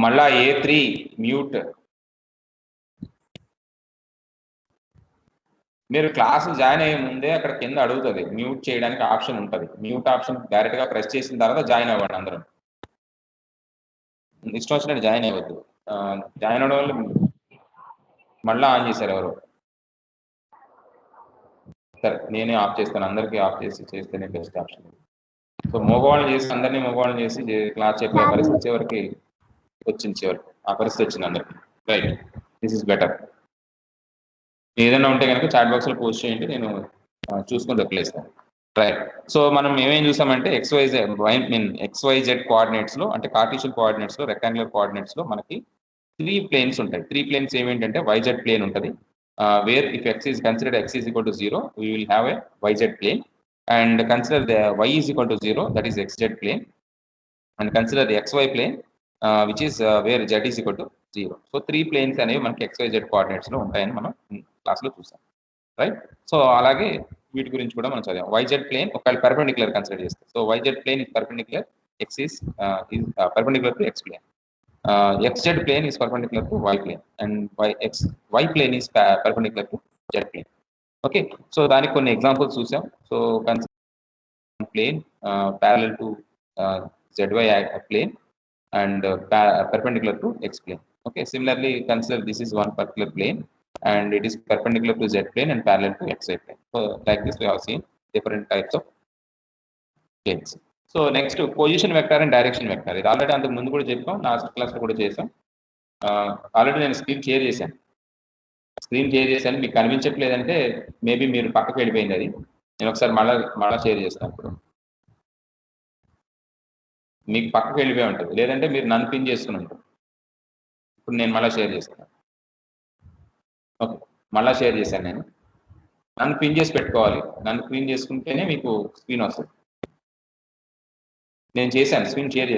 మళ్ళా A3 mute. మీరు class join అయ్యే ముందే అక్కడ కింద అడుగుతుంది, మ్యూట్ చేయడానికి ఆప్షన్ ఉంటుంది. మ్యూట్ ఆప్షన్ డైరెక్ట్గా ప్రెస్ చేసిన తర్వాత జాయిన్ అవ్వండి అందరూ. ఇష్టం వచ్చినట్టు జాయిన్ అవ్వద్దు. జాయిన్ అవ్వడం వల్ల మళ్ళీ ఆన్ చేశారు ఎవరు. సరే నేనే ఆఫ్ చేస్తాను, అందరికీ ఆఫ్ చేసి చేస్తేనే బెస్ట్ ఆప్షన్. సో మగవాళ్ళని చేసి అందరినీ మగవాళ్ళని చేసి క్లాస్ చెప్పే పరిస్థితి చివరికి వచ్చింది, చివరికి ఆ పరిస్థితి వచ్చింది అందరికి. Right, this is better. ఏదైనా ఉంటే కనుక చాట్ బాక్స్లో పోస్ట్ చేయండి, నేను చూసుకొని రిప్లై ఇస్తాను. రైట్, సో మనం ఏమేం చూసామంటే ఎక్స్వైజెడ్ కోఆర్డినేట్స్లో, అంటే కార్టీషియన్ కోఆర్డినేట్స్లో, రెక్టాంగులర్ కోఆర్డినేట్స్లో మనకి 3 ప్లేన్స్ ఉంటాయి. 3 ప్లేన్స్ ఏమేంటంటే YZ ప్లేన్ ఉంటుంది, where if x is considered x is equal to 0, we will have a YZ plane, and consider the y is equal to 0, that is XZ plane, and consider the XY plane, which is where Z is equal to 0. So 3 planes అనేవి మనకి XYZ కోఆర్డినేట్స్లో ఉంటాయని మనం క్లాస్లో చూసాం. Right, so అలాగే వీటి గురించి కూడా మనం చదివాం. YZ ప్లేన్ ఒకవేళ పర్పెండిక్యులర్ కన్సిడర్ చేస్తాం. So YZ plane is perpendicular, X is perpendicular to X plane. XZ plane is perpendicular to Y plane, and Y plane is perpendicular to Z plane. Okay, so దానికి కొన్ని examples చూసాం. So plane parallel to ZY plane and perpendicular to X plane. Okay, similarly consider this is one particular plane and it is perpendicular to Z plane and parallel to XY plane. So like this we have seen different types of planes. So next position vector and direction vector. ఇది already అంతకు ముందు కూడా చెప్పాం, last క్లాస్లో కూడా చేసాం. Already నేను screen share చేశాను. మీకు కనిపించట్లేదంటే మేబీ మీరు పక్కకు వెళ్ళిపోయింది అది. నేను ఒకసారి మళ్ళీ షేర్ చేస్తాను. ఇప్పుడు మీకు పక్కకు వెళ్ళిపోయి ఉంటుంది, లేదంటే మీరు నన్ను పిన్ చేసుకుని ఉంటారు. ఇప్పుడు నేను మళ్ళీ షేర్ చేస్తాను. ఓకే, మళ్ళీ షేర్ చేశాను. నేను నన్ను పిన్ చేసి పెట్టుకోవాలి. నన్ను పిన్ చేసుకుంటేనే మీకు స్క్రీన్ వస్తుంది. నేను చేశాను, స్క్రీన్ షేర్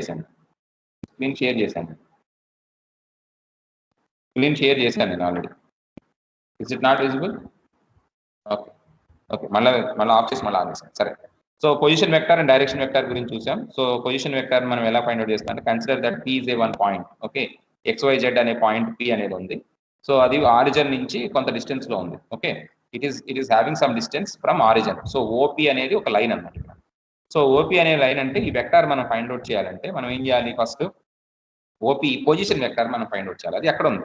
నేను already. Is it not visible? Okay, మళ్ళీ ఆఫ్ చేసి మళ్ళీ ఆన్ చేశాను. సరే, so position vector and direction vector గురించి చూసాం. సో పొజిషన్ వెక్టర్ మనం ఎలా ఫైండ్ అవుట్ చేస్తాం అంటే, consider that P is a one point. Okay, XYZ అనే పాయింట్ P అనేది ఉంది. సో అది ఆరిజిన్ నుంచి కొంత డిస్టెన్స్ లో ఉంది. Okay, it is having some distance from origin. So OP అనేది ఒక లైన్ అన్నమాట. సో OP అనే లైన్ అంటే ఈ వెక్టర్ మనం ఫైండ్ అవుట్ చేయాలంటే మనం ఏం చేయాలి? ఫస్ట్ OP పొజిషన్ వెక్టర్ మనం ఫైండ్ అవుట్ చేయాలి. అది ఎక్కడ ఉంది?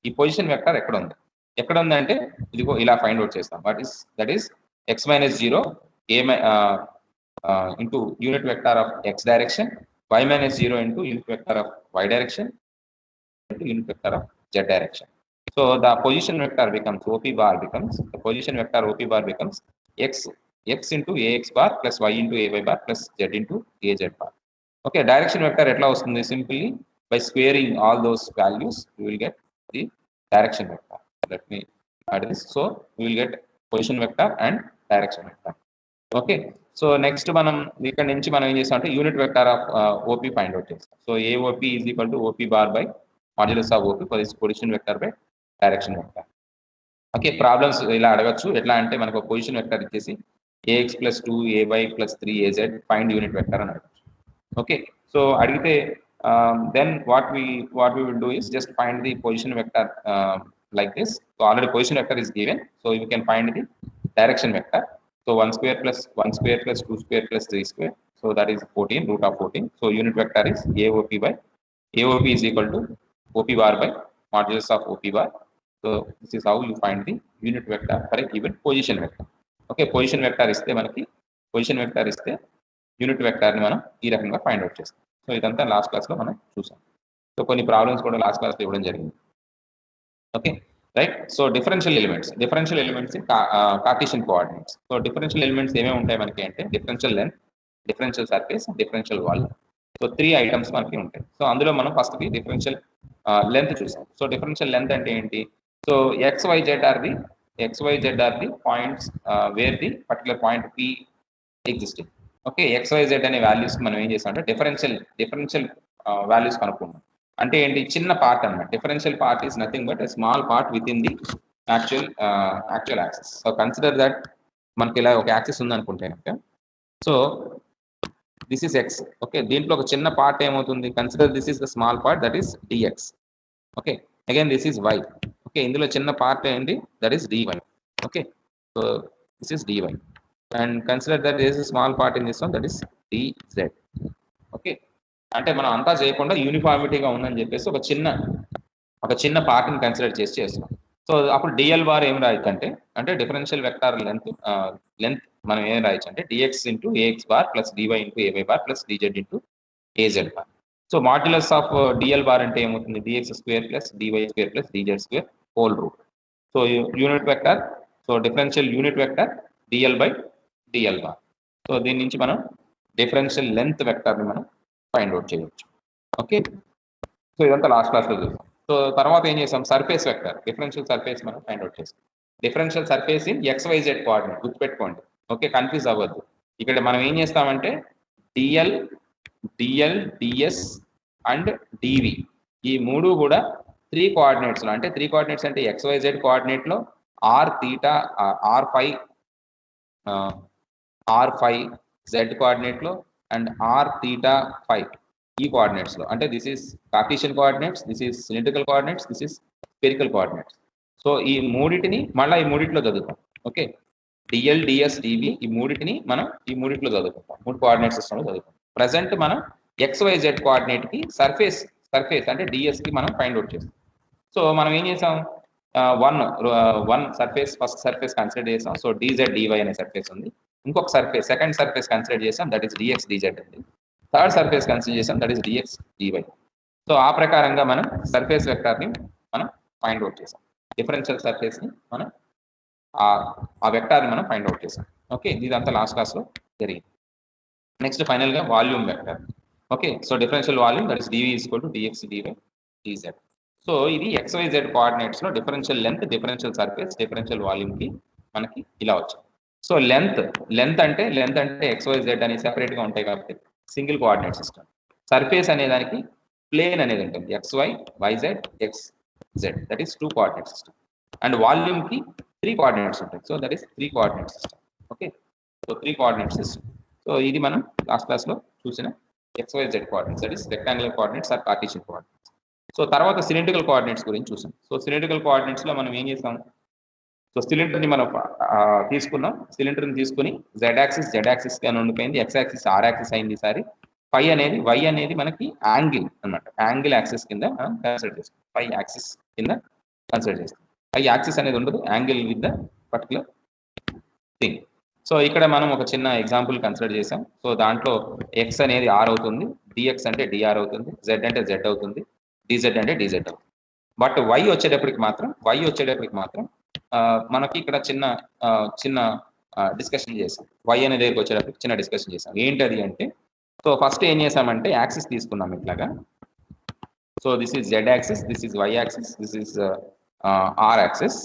ఈ పొజిషన్ వెక్టర్ ఎక్కడ ఉంది అంటే ఇదిగో ఇలా ఫైండ్ అవుట్ చేస్తాం. That is x minus 0 into unit vector of x direction, y minus 0 into unit vector of y direction into unit vector of z direction. So the position vector becomes OP bar becomes x into ax bar plus y into ay bar plus z into az bar. Okay, direction vector etla vastundi? Simply by squaring all those values we will get the direction vector. Let me add this. So we will get position vector and direction vector. Okay, so next మనం ఇక్కడ నుంచి మనం ఏం చేస్తాం అంటే unit vector of OP find out చేస్తాం. So AOP is equal to OP bar by modulus of OP position vector by direction vector. Okay, problems ఇలా అడగచ్చు. ఎట్లా అంటే మనకు పొజిషన్ వెక్టర్ ఇచ్చేసి AX + 2 AY + 3 AZ find unit vector అని అడగచ్చు. Okay, so అడిగితే then what we will do is just find the position vector like this. So already position vector is given, so you can find the direction vector. So 1 square plus 2 square plus 3 square, so that is 14, root of 14. So unit vector is AOP is equal to OP bar by modulus of OP bar. So this is how you find the unit vector for a given position vector. Okay, position vector ఇస్తే unit vector ని మనం ఈ రకంగా find out చేస్తాం. So ఇదంతా last క్లాస్లో మనం చూసాం. సో కొన్ని ప్రాబ్లమ్స్ కూడా లాస్ట్ క్లాస్లో ఇవ్వడం జరిగింది. Okay, right. So differential elements in Cartesian coordinates. So differential elements ఏమేమి ఉంటాయి మనకి అంటే, differential length, differential surface, differential volume. So 3 items మనకి ఉంటాయి. సో అందులో మనం ఫస్ట్ డిఫరెన్షియల్ లెంత్ చూసాం. సో డిఫరెన్షియల్ లెంత్ అంటే ఏంటి? So XYZ are the points where the particular point P existing. Okay, XYZ అనే వాల్యూస్ మనం ఏం చేస్తాం అంటే డిఫరెన్షియల్ వాల్యూస్ కనుక్కున్నాం. అంటే ఏంటి? చిన్న పార్ట్ అన్నమాట. Differential part is nothing but small part with in the actual axis. So consider that మనకి ఇలా ఒక యాక్సిస్ ఉంది అనుకుంటే కనుక, so this is x. Okay, దీంట్లో ఒక చిన్న పార్ట్ ఏమవుతుంది, consider this is the small part that is d x. Okay, again this is y. Okay, ఇందులో చిన్న పార్ట్ ఏంటి, that is d y. Okay, so this is d y and consider that this is small part in this one that is d z. Okay, అంటే మనం అంతా చేయకుండా యూనిఫార్మిటీగా ఉందని చెప్పేసి ఒక చిన్న పార్ట్ని కన్సిడర్ చేసి చేస్తున్నాం. సో అప్పుడు డిఎల్ బార్ ఏం రాయొచ్చు అంటే డిఫరెన్షియల్ వెక్టార్ లెంత్ మనం ఏం రాయొచ్చు అంటే d x into a x bar plus d y into a y bar plus d z into a z bar. So modulus of d l bar అంటే ఏమవుతుంది, d x square plus d y square plus d z square whole root. So unit vector, so differential unit vector d l by d l bar. So దీని నుంచి మనం differential length వెక్టార్ని మనం find out చేయవచ్చు. Okay, so ఇదంతా last క్లాస్లో చూసాం. సో తర్వాత ఏం చేసాం, సర్ఫేస్ వెక్టర్, డిఫరెన్షియల్ సర్ఫేస్ మనం ఫైండ్ అవుట్ చేసాం. Differential surface in XYZ coordinate, గుర్తుపెట్టుకోండి. ఓకే, కన్ఫ్యూజ్ అవ్వద్దు. ఇక్కడ మనం ఏం చేస్తామంటే డిఎల్ డిఎస్ అండ్ డివి ఈ మూడు కూడా 3 కోఆర్డినేట్స్లో, అంటే 3 కోఆర్డినేట్స్ అంటే XYZ కోఆర్డినేట్లో ఆర్ థీటా R5 Z కోఆర్డినేట్లో అండ్ ఆర్ థీటా 5 ఈ కోఆర్డినేట్స్లో. అంటే this is Cartesian coordinates, this is cylindrical coordinates, this is spherical coordinates. So ఈ మూడింటిని మళ్ళీ ఈ మూడిట్లో చదువుతాం. ఓకే, డిఎల్ డిఎస్ డివి ఈ మూడింటిని మనం ఈ మూడిట్లో చదువుకుంటాం, 3 కోఆర్డినేట్ సిస్టంలో చదువుకుంటాం. ప్రజెంట్ మనం XYZ కోఆర్డినేట్కి సర్ఫేస్ అంటే డిఎస్కి మనం ఫైండ్ అవుట్ చేస్తాం. సో మనం ఏం చేసాం, one surface, first surface consider చేసాం. సో డిజెడ్ డివై అనే సర్ఫేస్ ఉంది. ఇంకొక సర్ఫేస్, సెకండ్ సర్ఫేస్ కన్సిడర్ చేసాం, దట్ ఈస్ డిఎక్స్ డిజెడ్ ఉంది. థర్డ్ సర్ఫేస్ కన్సిడర్ చేసాం, that is d x d y. So ఆ ప్రకారంగా మనం సర్ఫేస్ వెక్టార్ని మనం ఫైండ్ అవుట్ చేసాం. డిఫరెన్షియల్ సర్ఫేస్ని మనం ఆ వెక్టార్ని మనం ఫైండ్ అవుట్ చేసాం. ఓకే, ఇదంతా లాస్ట్ క్లాస్లో జరిగింది. నెక్స్ట్ ఫైనల్గా volume vector. Okay, so differential volume that is DV is equal to d x d y d z. So ఇది XYZ కోఆర్డినేట్స్లో differential length, differential surface, differential వాల్యూమ్కి మనకి ఇలా వచ్చింది. సో లెంత్ అంటే XYZ అని సెపరేట్గా ఉంటాయి కాబట్టి సింగిల్ కోఆర్డినేట్ సిస్టమ్. సర్ఫేస్ అనే దానికి ప్లేన్ అనేది ఉంటుంది, XY YZ XZ, that is 2 coordinate system. And వాల్యూమ్కి 3 కోఆర్డినేట్స్ ఉంటాయి, so that is 3 coordinate system. Okay, so 3 coordinate system. So ఇది మనం లాస్ట్ క్లాస్లో చూసిన XYZ coordinates, that is rectangular coordinates or Cartesian coordinates. So తర్వాత cylindrical coordinates గురించి చూసాం. So cylindrical కోఆర్డినేట్స్లో మనం ఏం చేసాం, సో సిలిండర్ని మనం తీసుకున్నాం. సిలిండర్ని తీసుకుని జెడ్ యాక్సిస్ అని ఉండిపోయింది, X యాక్సిస్ R యాక్సిస్ అయింది ఈసారి. Y అనేది మనకి యాంగిల్ అనమాట, యాంగిల్ యాక్సిస్ కింద మనం కన్సిడర్ చేస్తాం. Y యాక్సిస్ కింద కన్సిడర్ చేస్తాం. Y యాక్సిస్ అనేది ఉండదు, angle with the particular thing. So ఇక్కడ మనం ఒక చిన్న ఎగ్జాంపుల్ కన్సిడర్ చేసాం. సో దాంట్లో X అనేది R అవుతుంది, DX అంటే DR అవుతుంది, Z అంటే Z అవుతుంది, DZ అంటే DZ అవుతుంది. బట్ Y వచ్చేటప్పటికి మాత్రం మనకి ఇక్కడ చిన్న డిస్కషన్ చేసాం. Y అనే దగ్గరికి వచ్చేటప్పటికి చిన్న డిస్కషన్ చేసాం. ఏంటది అంటే, సో ఫస్ట్ ఏం చేసామంటే యాక్సిస్ తీసుకున్నాం ఇట్లాగా. So this is Z axis, this is Y axis, this is R axis,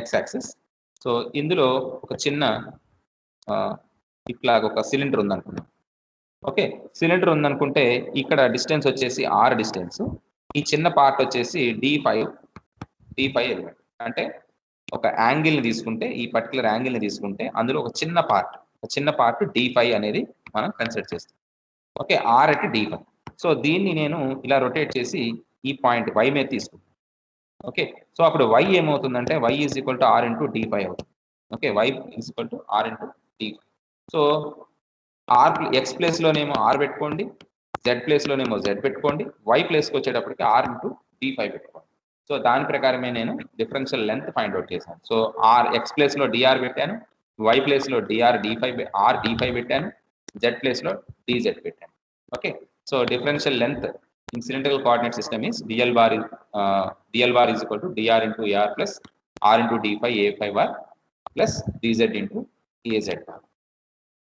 X axis. So ఇందులో ఒక చిన్న ఇట్లాగ ఒక సిలిండర్ ఉందనుకున్నాం. ఓకే, సిలిండర్ ఉందనుకుంటే ఇక్కడ డిస్టెన్స్ వచ్చేసి R డిస్టెన్స్, ఈ చిన్న పార్ట్ వచ్చేసి D5 ఎలిమెంట్. అంటే ఒక యాంగిల్ని తీసుకుంటే, ఈ పర్టికులర్ యాంగిల్ని తీసుకుంటే అందులో ఒక చిన్న పార్ట్ D5 అనేది మనం కన్సిడర్ చేస్తాం. ఓకే, R అంటే D5. సో దీన్ని నేను ఇలా రొటేట్ చేసి ఈ పాయింట్ Y మీద తీసుకుంటాను. ఓకే, సో అప్పుడు Y ఏమవుతుందంటే Y is equal to R into D5 అవుతుంది. Okay, Y is equal to R into D5. So X ప్లేస్లోనేమో R పెట్టుకోండి, Z ప్లేస్లోనేమో Z పెట్టుకోండి, Y ప్లేస్కి వచ్చేటప్పటికి R ఇంటూ D5 పెట్టుకోండి. సో దాని ప్రకారమే నేను డిఫరెన్షియల్ లెంత్ ఫైండ్ అవుట్ చేశాను. సో X ప్లేస్లో DR పెట్టాను, Y ప్లేస్లో R D5 పెట్టాను, Z ప్లేస్లో DZ పెట్టాను. Okay, so differential length in cylindrical coordinate system is dl bar is equal to dr into ar plus r into d5 a5 bar plus dz into az bar.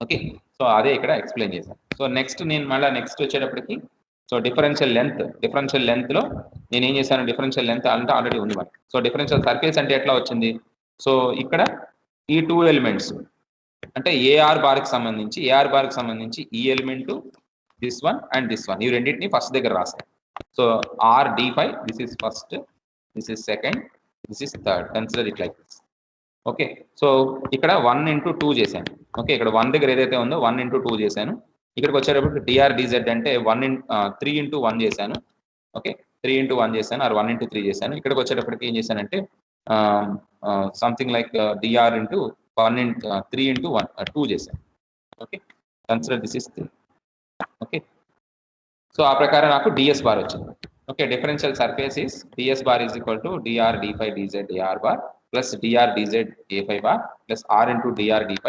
Okay, so అదే ఇక్కడ explain చేశాను. So next నేను మళ్ళీ next వచ్చేటప్పటికి, so differential లెంత్లో నేను ఏం చేశాను, డిఫరెన్షియల్ లెంత్ అంటే ఆల్రెడీ ఉంది మనకి. సో డిఫరెన్షియల్ సర్ఫేస్ అంటే ఎట్లా వచ్చింది, సో ఇక్కడ ఈ 2 ఎలిమెంట్స్ అంటే ఏఆర్ బార్కి సంబంధించి ఈ element, this one and this one, ఈ రెండింటిని ఫస్ట్ దగ్గర రాస్తాను. So R D5, this is first, this is second, this is third, consider it like this. Okay, so ఇక్కడ 1 into 2 చేశాను. ఓకే, ఇక్కడ 1 దగ్గర ఏదైతే ఉందో 1 into 2 చేశాను. ఇక్కడికి వచ్చేటప్పుడు dr dz అంటే 3 into 1 చేశాను. ఓకే, 3 into 1 చేశాను, ఆర్ 1 into 3 చేశాను. ఇక్కడికి వచ్చేటప్పటికి ఏం చేశానంటే something like dr into 3 into 1 2 చేశాను. Okay, consider this is 3. Okay, so ఆ ప్రకారం నాకు ds బార్ వచ్చింది. Okay, differential surface is ds bar is equal to dr d5 dz dr bar plus dr dz a5 bar plus r into dr d5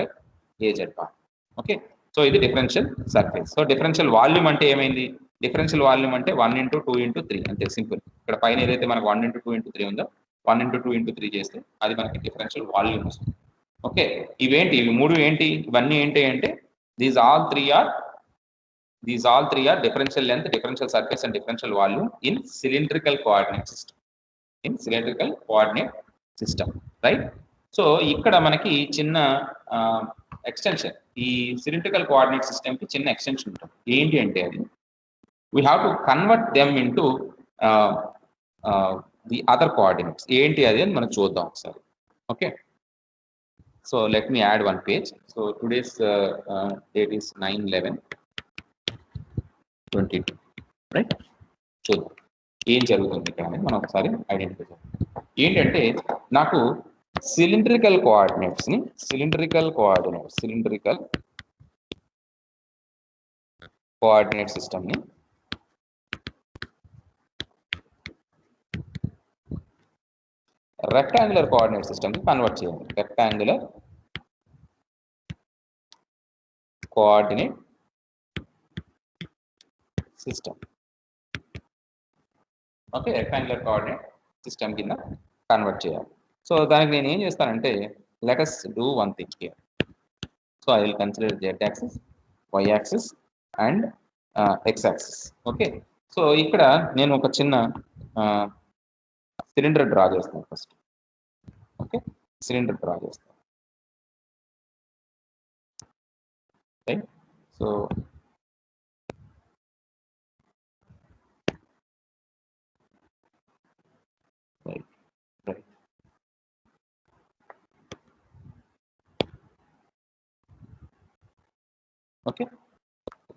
az bar. Okay, so ఇది differential surface. So differential volume అంటే ఏమైంది? Differential volume అంటే 1 into 2 into 3 అంతే, simple. ఇక్కడ పైన ఏదైతే మనకు 1 into 2 into 3 ఉందో 1 into 2 into 3 చేస్తే అది మనకి డిఫరెన్షియల్ వాల్యూమ్ వస్తుంది. ఓకే, ఇవేంటి? ఇవి మూడు ఏంటి? ఇవన్నీ ఏంటి అంటే these all three are differential length, differential surface and differential volume in cylindrical coordinate system. Right? So ఇక్కడ మనకి చిన్న ఎక్స్టెన్షన్, ఈ cylindrical coordinate system కి చిన్న ఎక్స్టెన్షన్ ఉంటుంది. ఏంటి అంటే అది we have to convert them into the other coordinates. ఏంటి అది అని మనం చూద్దాం ఒకసారి. Okay, so let me add one page. So today's date is 9/11/22, right? చూద్దాం ఏం జరుగుతుంది ఇక్కడ అనేది మనం ఒకసారి ఐడెంటిఫై చేద్దాం. ఏంటంటే నాకు సిలిండ్రికల్ కోఆర్డినేట్ సిస్టమ్ ని రెక్టాంగులర్ కోఆర్డినేట్ సిస్టమ్ కి కన్వర్ట్ చేయాలి. Rectangular coordinate system. Okay, rectangular coordinate system కింద కన్వర్ట్ చేయాలి. సో దానికి నేను ఏం చేస్తానంటే let us do one thing here. So I will consider z axis, y axis and x axis. Okay, so ఇక్కడ నేను ఒక చిన్న సిలిండర్ డ్రా చేస్తాను ఫస్ట్. ఓకే, సిలిండర్ డ్రా చేస్తాను. Right, so right. Okay,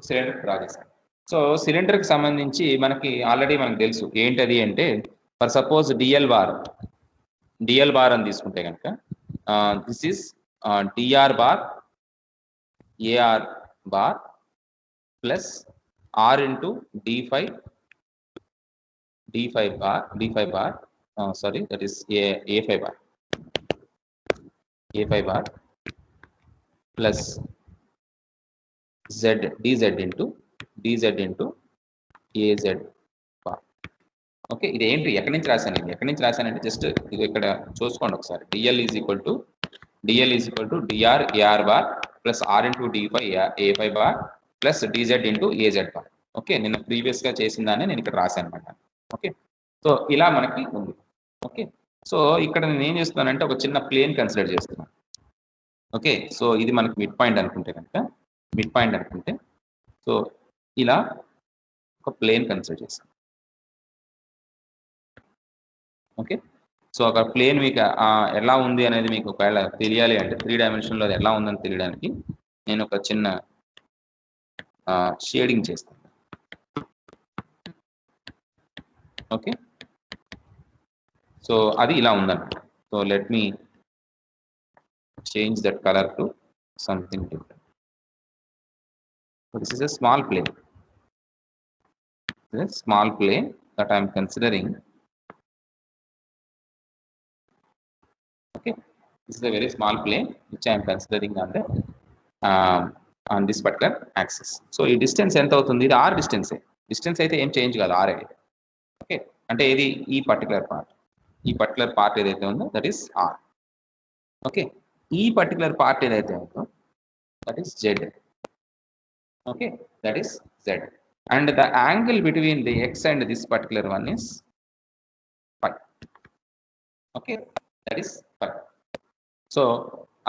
cylinder draw చేస్తాను. So సిలిండర్కి సంబంధించి మనకి already మనకు తెలుసు ఏంటది అంటే, ఫర్ సపోజ్ డిఎల్ బార్ అని తీసుకుంటే కనుక this is d r bar a r bar plus r into d5 bar sorry that is a5 bar plus dz into az bar. Okay, ఇది ఏంటి? ఎక్కడి నుంచి రాశానంటే జస్ట్ ఇది ఇక్కడ చూసుకోండి ఒకసారి. D l is equal to dr ar bar plus r into d5 a5 bar plus dz into az bar. Okay, నేను ప్రీవియస్గా చేసిన దాన్ని నేను ఇక్కడ రాశాను అనమాట. ఓకే, సో ఇలా మనకి ఉంది. ఓకే, సో ఇక్కడ నేను ఏం చేస్తున్నానంటే ఒక చిన్న ప్లేన్ కన్సిడర్ చేస్తున్నాను. ఓకే, సో ఇది మనకి మిడ్ పాయింట్ అనుకుంటే సో ఇలా ఒక ప్లేన్ కన్సిడర్ చేస్తాను. ఓకే, సో ఒక ప్లేన్ మీకు ఎలా ఉంది అనేది మీకు ఒకవేళ తెలియాలి అంటే 3 డైమెన్షన్లో అది ఎలా ఉందని తెలియడానికి నేను ఒక చిన్న షేడింగ్ చేస్తాను. ఓకే, సో అది ఇలా ఉందన్నమాట. So let me change that colour to something different. This is a small plane. This is a small plane that I am considering. Okay, this is a very small plane which I am considering on this particular axis. So ఈ distance ఎంత అవుతుంది? ఇది r distance అయితే ఏం change కాదు, r అయితే. Okay, అంటే ఇది ఈ పర్టికులర్ పార్ట్ ఏదైతే ఉందో దట్ ఈస్ r. ఓకే, ఈ పర్టికులర్ పార్ట్ ఏదైతే ఉందో that is z. Okay, that is z, and the angle between the x and this particular one is phi. Okay, that is phi. So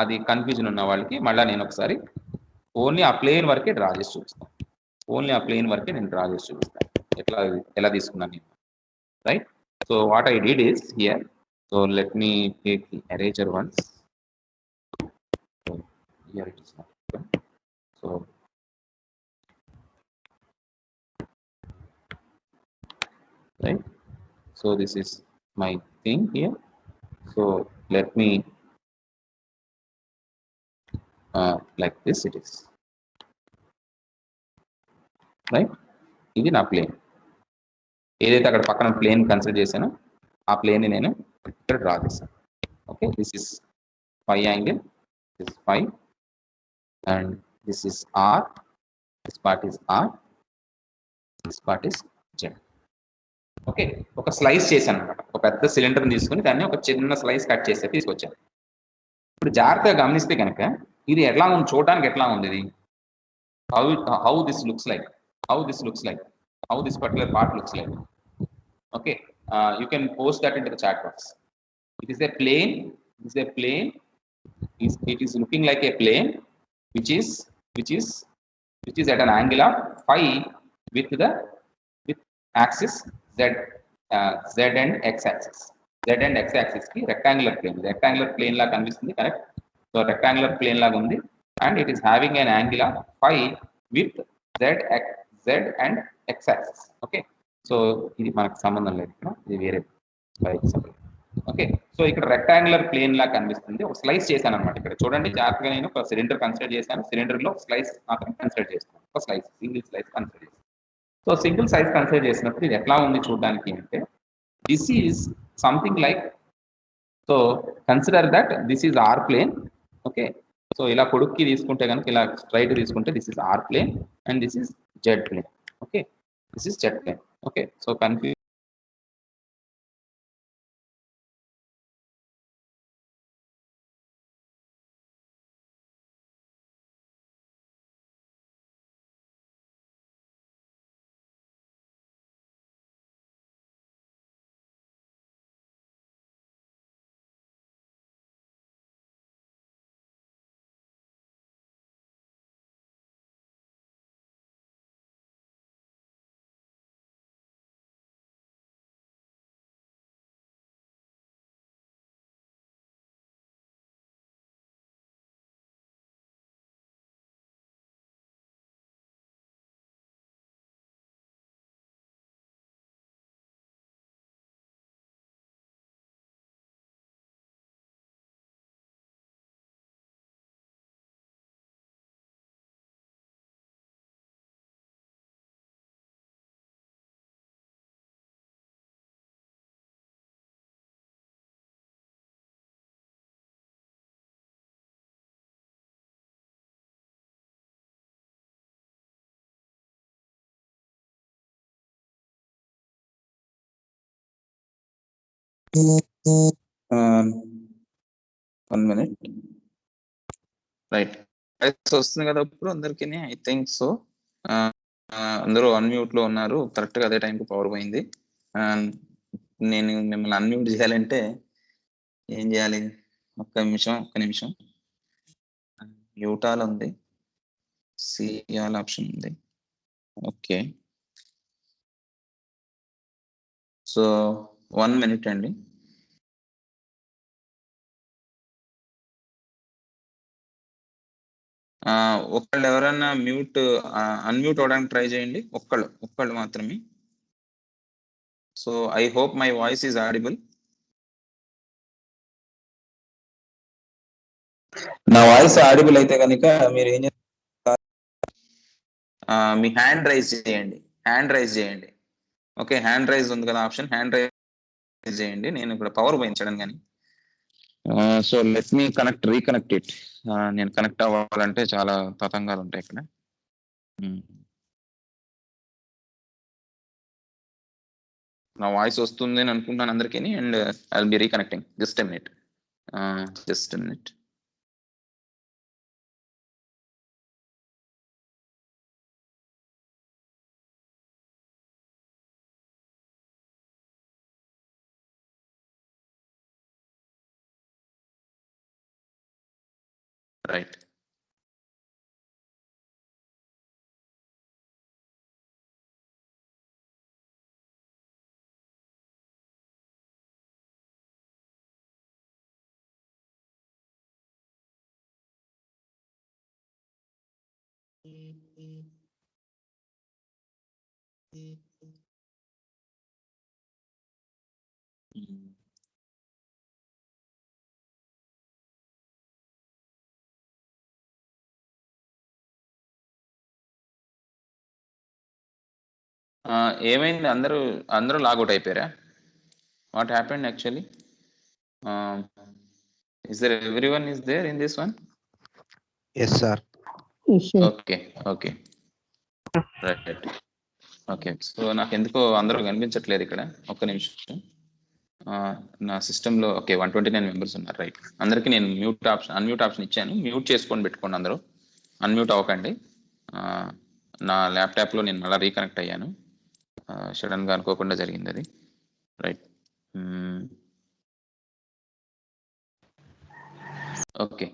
అది confusion ఉన్న వాళ్ళకి మళ్ళీ నేను ఒకసారి only ఆ ప్లేన్ వరకే డ్రా చేసి చూపిస్తాను. ఎలా తీసుకున్నాను నేను, right? So what I did is here, so let me take the eraser once. So here it is not. So right? So this is my thing here. So let me like this it is, right? ఇది నా plane, ఏదైతే అక్కడ పక్కన plane consider చేశానో ఆ plane నేను ఇక్కడ draw చేశాను. Okay, this is phi angle, this is phi, and this is r, this part is r, this part is z. Okay, ఒక స్లైస్ చేశాను అనమాట. ఒక పెద్ద సిలిండర్ని తీసుకుని దాన్ని ఒక చిన్న స్లైస్ కట్ చేసి తీసుకొచ్చాను. ఇప్పుడు జాగ్రత్తగా గమనిస్తే కనుక ఇది ఎట్లా ఉంది, చూడడానికి ఎట్లా ఉంది ఇది, how this looks like, how this looks like, how this particular part looks like. Okay, you can post that into the chat box. It is a plane, it is a plane, it is looking like a plane which is at an angle of phi with the with axis z, z and x axis, z and x axis ki rectangular plane la kanipistundi, correct? So rectangular plane laga undi and it is having an angle of phi with z and x axis. Okay, so ఇది మనకు సంబంధం లేదు, ఇది వేరే by example. Okay, so ఇక్కడ rectangular plane లా కనిపిస్తుంది. ఒక slice చేశాను అనమాట. ఇక్కడ చూడండి జాగ్రత్తగా, నేను ఒక సిలిండర్ కన్సిడర్ చేశాను, సిలిండర్ లో స్లైస్ మాత్రం కన్సిడర్ చేస్తాను, ఒక స్లైస్, సింగిల్ స్లైస్ కన్సిడర్ చేస్తాను. సో సింగిల్ సైజ్ కన్సిడర్ చేసినప్పుడు ఇది ఎట్లా ఉంది చూడడానికి అంటే, this is something like, so consider that this is r plane. Okay, so ఇలా పొడుక్కి తీసుకుంటే కనుక, ఇలా స్ట్రైట్ తీసుకుంటే this is r plane and this is z plane. Okay, this is z plane. Okay, so confuse one minute. Right, వస్తుంది కదా ఇప్పుడు అందరికీ? I think so. అందరూ అన్మ్యూట్ లో ఉన్నారు, కరెక్ట్ గా అదే టైంకి పవర్ పోయింది. నేను మిమ్మల్ని అన్మ్యూట్ చేయాలంటే ఏం చేయాలి? ఒక్క నిమిషం. మ్యూట్ ఆల్ ఉంది, సి ఆల్ ఆప్షన్ ఉంది. ఓకే, సో 1 minute అండి. ఒక్కళ్ళు ఎవరన్నా అన్మ్యూట్ అవడానికి ట్రై చేయండి, ఒక్కళ్ళు మాత్రమే. So I hope my voice is audible. నా వాయిస్ ఆడిబుల్ అయితే కనుక మీరు ఏం చేస్తారు, మీ హ్యాండ్ రైజ్ చేయండి. ఓకే, హ్యాండ్ రైజ్ ఉంది కదా ఆప్షన్, హ్యాండ్ రైజ్ చేయండి. నేను ఇక్కడ పవర్ పోయించడం కానీ. So let me reconnect it. నేను కనెక్ట్ అవ్వాలంటే చాలా తతంగాలు ఉంటాయి ఇక్కడ. నా వాయిస్ వస్తుంది అని అనుకుంటున్నాను అందరికీ, and I will be reconnecting. Just a minute. Right, ఏమైంది? అందరూ లాగౌట్ అయిపోయారా? What happened actually? Is there everyone is there in this one? Yes, sir. Okay. Right. Okay. So నాకు ఎందుకో అందరూ కనిపించట్లేదు ఇక్కడ. ఒక్క నిమిషం. నా సిస్టంలో ఓకే 129 మెంబర్స్ ఉన్నారు. రైట్. అందరికీ నేను అన్మ్యూట్ ఆప్షన్ ఇచ్చాను. మ్యూట్ చేసుకొని పెట్టుకోండి అందరూ. అన్మ్యూట్ అవ్వకండి. నా ల్యాప్టాప్లో నేను మళ్ళీ రీకనెక్ట్ అయ్యాను. సడన్గా అనుకోకుండా జరిగింది అది. రైట్. ఓకే.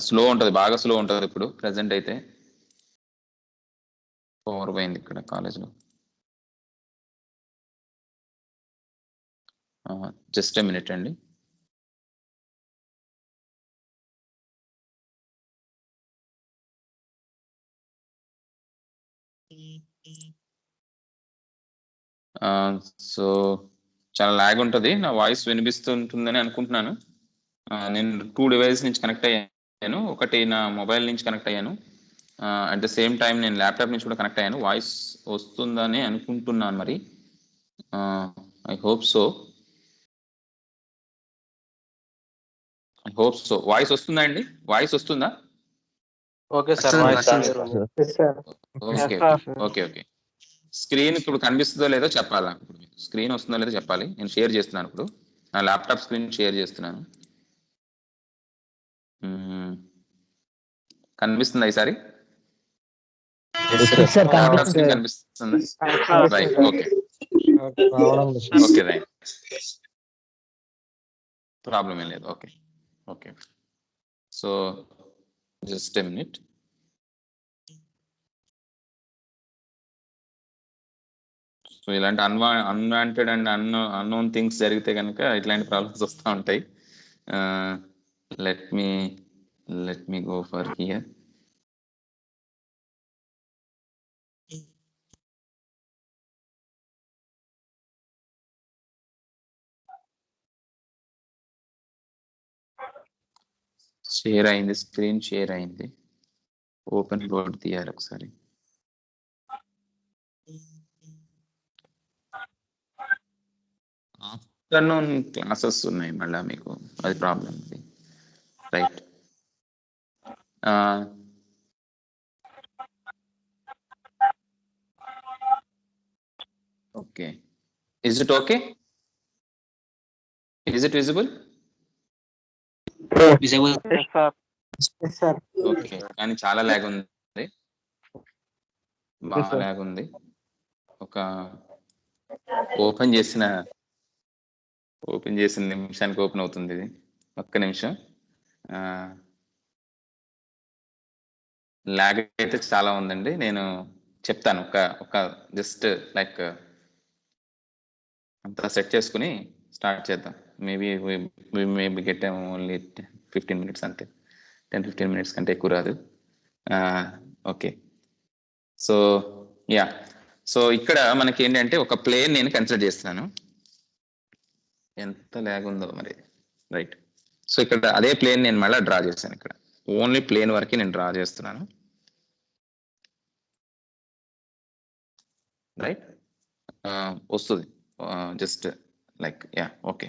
స్లో ఉంటుంది, బాగా స్లో ఉంటుంది ఇప్పుడు ప్రజెంట్ అయితే. పవర్ పోయింది ఇక్కడ కాలేజ్లో. జస్ట్ ఏ మినిట్ అండి. సో చాలా లాగ్ ఉంటుంది. నా వాయిస్ వినిపిస్తుంటుందని అనుకుంటున్నాను. నేను 2 డివైస్ నుంచి కనెక్ట్ అయ్యాను. ఒకటి నా మొబైల్ నుంచి కనెక్ట్ అయ్యాను. అట్ ద సేమ్ టైం నేను ల్యాప్టాప్ నుంచి కూడా కనెక్ట్ అయ్యాను. వాయిస్ వస్తుందని అనుకుంటున్నాను మరి. I hope so. వాయిస్ వస్తుందా అండి? వాయిస్ వస్తుందా? Okay sir. ఓకే. స్క్రీన్ ఇప్పుడు కనిపిస్తుందో లేదో చెప్పాలా? స్క్రీన్ వస్తుందో లేదో చెప్పాలి. నేను షేర్ చేస్తున్నాను ఇప్పుడు. నా ల్యాప్టాప్ స్క్రీన్ షేర్ చేస్తున్నాను. కనిపిస్తుందా ఈసారి? కనిపిస్తుంది. రైట్. Okay right. ప్రాబ్లం ఏం లేదు. Okay. So just a minute. So ఇలాంటి అన్వాంటెడ్ అండ్ అన్నోన్ థింగ్స్ జరిగితే కనుక ఇట్లాంటి ప్రాబ్లమ్స్ వస్తూ ఉంటాయి. Let me go for here. Share అయింది, స్క్రీన్ షేర్ అయింది. ఓపెన్ బోర్డ్ తీయాలి ఒకసారి. ఆఫ్టర్నూన్ క్లాసెస్ ఉన్నాయి మళ్ళీ మీకు, అది problem. Right. Okay. Is it okay? Is it visible? Visible. Yes, sir. Okay. కానీ చాలా లాగ్ ఉంది, బాగా లాగ్ ఉంది. ఒక ఓపెన్ చేసిన నిమిషానికి ఓపెన్ అవుతుంది ఇది. ఒక్క నిమిషం. లాగ్ అయితే చాలా ఉందండి. నేను చెప్తాను. ఒక జస్ట్ లైక్ అంతా సెట్ చేసుకుని స్టార్ట్ చేద్దాం. మేబీ గెట్ ఓన్లీ 15 minutes అంతే. 10-15 minutes కంటే ఎక్కువ రాదు. ఓకే. So yeah. సో ఇక్కడ మనకి ఏంటంటే ఒక ప్లేన్ నేను కన్సిడర్ చేస్తున్నాను. ఎంత లాగ్ ఉందో మరి. రైట్. సో ఇక్కడ అదే ప్లేన్ నేను మళ్ళీ డ్రా చేశాను. ఇక్కడ ఓన్లీ ప్లేన్ వరకు నేను డ్రా చేస్తున్నాను. రైట్. వస్తుంది just like yeah. Okay.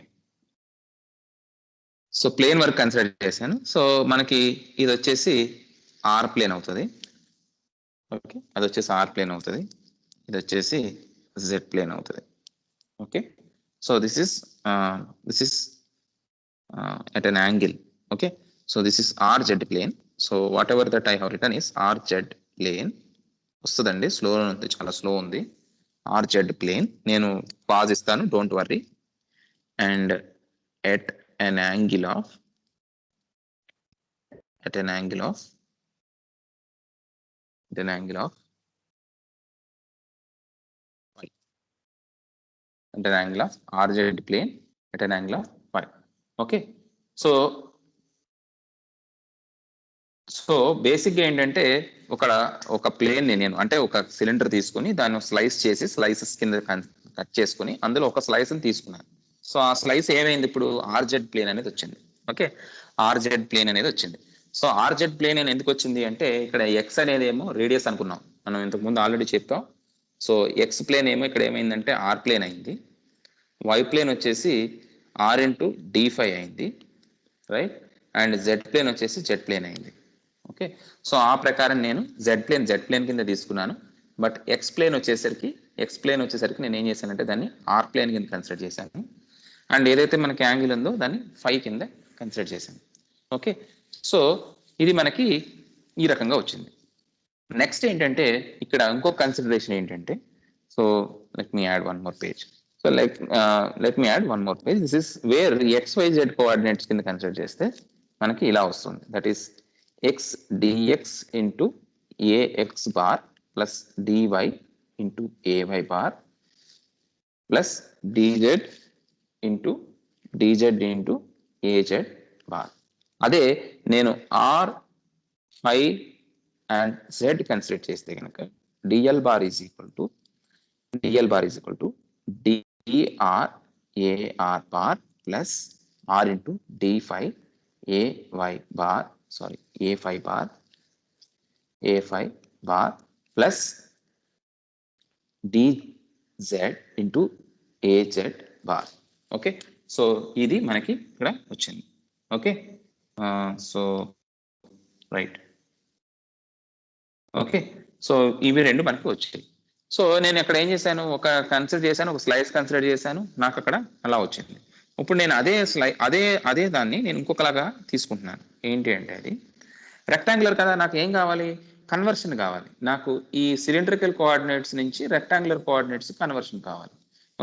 So plane work consider చేశాను. సో మనకి ఇది వచ్చేసి ఆర్ ప్లేన్ అవుతుంది. ఓకే. అది వచ్చేసి ఆర్ ప్లేన్ అవుతుంది. ఇది వచ్చేసి జెడ్ ప్లేన్ అవుతుంది. Okay. So this is at an angle. Okay. So this is RZ plane. So whatever that I have written is RZ plane. వస్తుందండి. స్లో ఉంది, చాలా స్లో ఉంది. RZ plane. నేను పాజ్ ఇస్తాను, don't worry. And at an angle of RZ plane at an angle of phi. Okay. So బేసిక్గా ఏంటంటే ఒక plane నేను అంటే ఒక సిలిండర్ తీసుకొని దాన్ని స్లైస్ చేసి స్లైసెస్ కింద కట్ చేసుకుని అందులో ఒక స్లైస్ని తీసుకున్నాను. సో ఆ స్లైస్ ఏమైంది, ఇప్పుడు ఆర్జెడ్ ప్లేన్ అనేది వచ్చింది. ఓకే, ఆర్జెడ్ ప్లేన్ అనేది వచ్చింది. సో ఆర్జెడ్ ప్లేన్ అని ఎందుకు వచ్చింది అంటే, ఇక్కడ ఎక్స్ అనేది ఏమో రేడియస్ అనుకున్నాం మనం ఇంతకుముందు ఆల్రెడీ చెప్పాం. సో ఎక్స్ ప్లేన్ ఏమో ఇక్కడ ఏమైందంటే ఆర్ ప్లేన్ అయింది, వై ప్లేన్ వచ్చేసి ఆర్ ఇంటూ డి5 అయింది, రైట్, అండ్ జెడ్ ప్లేన్ వచ్చేసి జెడ్ ప్లేన్ అయింది. ఓకే, సో ఆ ప్రకారం నేను జెడ్ ప్లేన్ కింద తీసుకున్నాను. బట్ ఎక్స్ ప్లేన్ వచ్చేసరికి నేను ఏం చేశానంటే దాన్ని ఆర్ ప్లేన్ కింద కన్సిడర్ చేశాను, అండ్ ఏదైతే మనకి యాంగిల్ ఉందో దాన్ని ఫై కింద కన్సిడర్ చేశాను. ఓకే, సో ఇది మనకి ఈ రకంగా వచ్చింది. నెక్స్ట్ ఏంటంటే ఇక్కడ ఇంకొక కన్సిడరేషన్ ఏంటంటే, so let me add one more page. So let me add one more page. This is where XYZ coordinates కింద కన్సిడర్ చేస్తే మనకి ఇలా వస్తుంది. That is x dx into ax bar plus dy into ay bar plus dz into dz into az bar. అదే నేను r, phi and z consider చేస్తే కనుక dl bar is equal to dr ar bar plus r into d5 ay bar a5 bar plus dz into az bar. Okay, so ఇది మనకి ఇక్కడ వచ్చింది. Okay, so right. Okay, so ఇవి రెండు మనకి వచ్చాయి. సో నేను అక్కడ ఏం చేశాను, ఒక స్లైస్ కన్సిడర్ చేశాను, నాకు అక్కడ అలా వచ్చింది. ఇప్పుడు నేను అదే దాన్ని నేను ఇంకొకలాగా తీసుకుంటున్నాను. ఏంటి అంటే అది రెక్టాంగులర్ కదా, నాకు ఏం కావాలి, కన్వర్షన్ కావాలి. నాకు ఈ సిలిండ్రికల్ కోఆర్డినేట్స్ నుంచి రెక్టాంగులర్ కోఆర్డినేట్స్ కన్వర్షన్ కావాలి.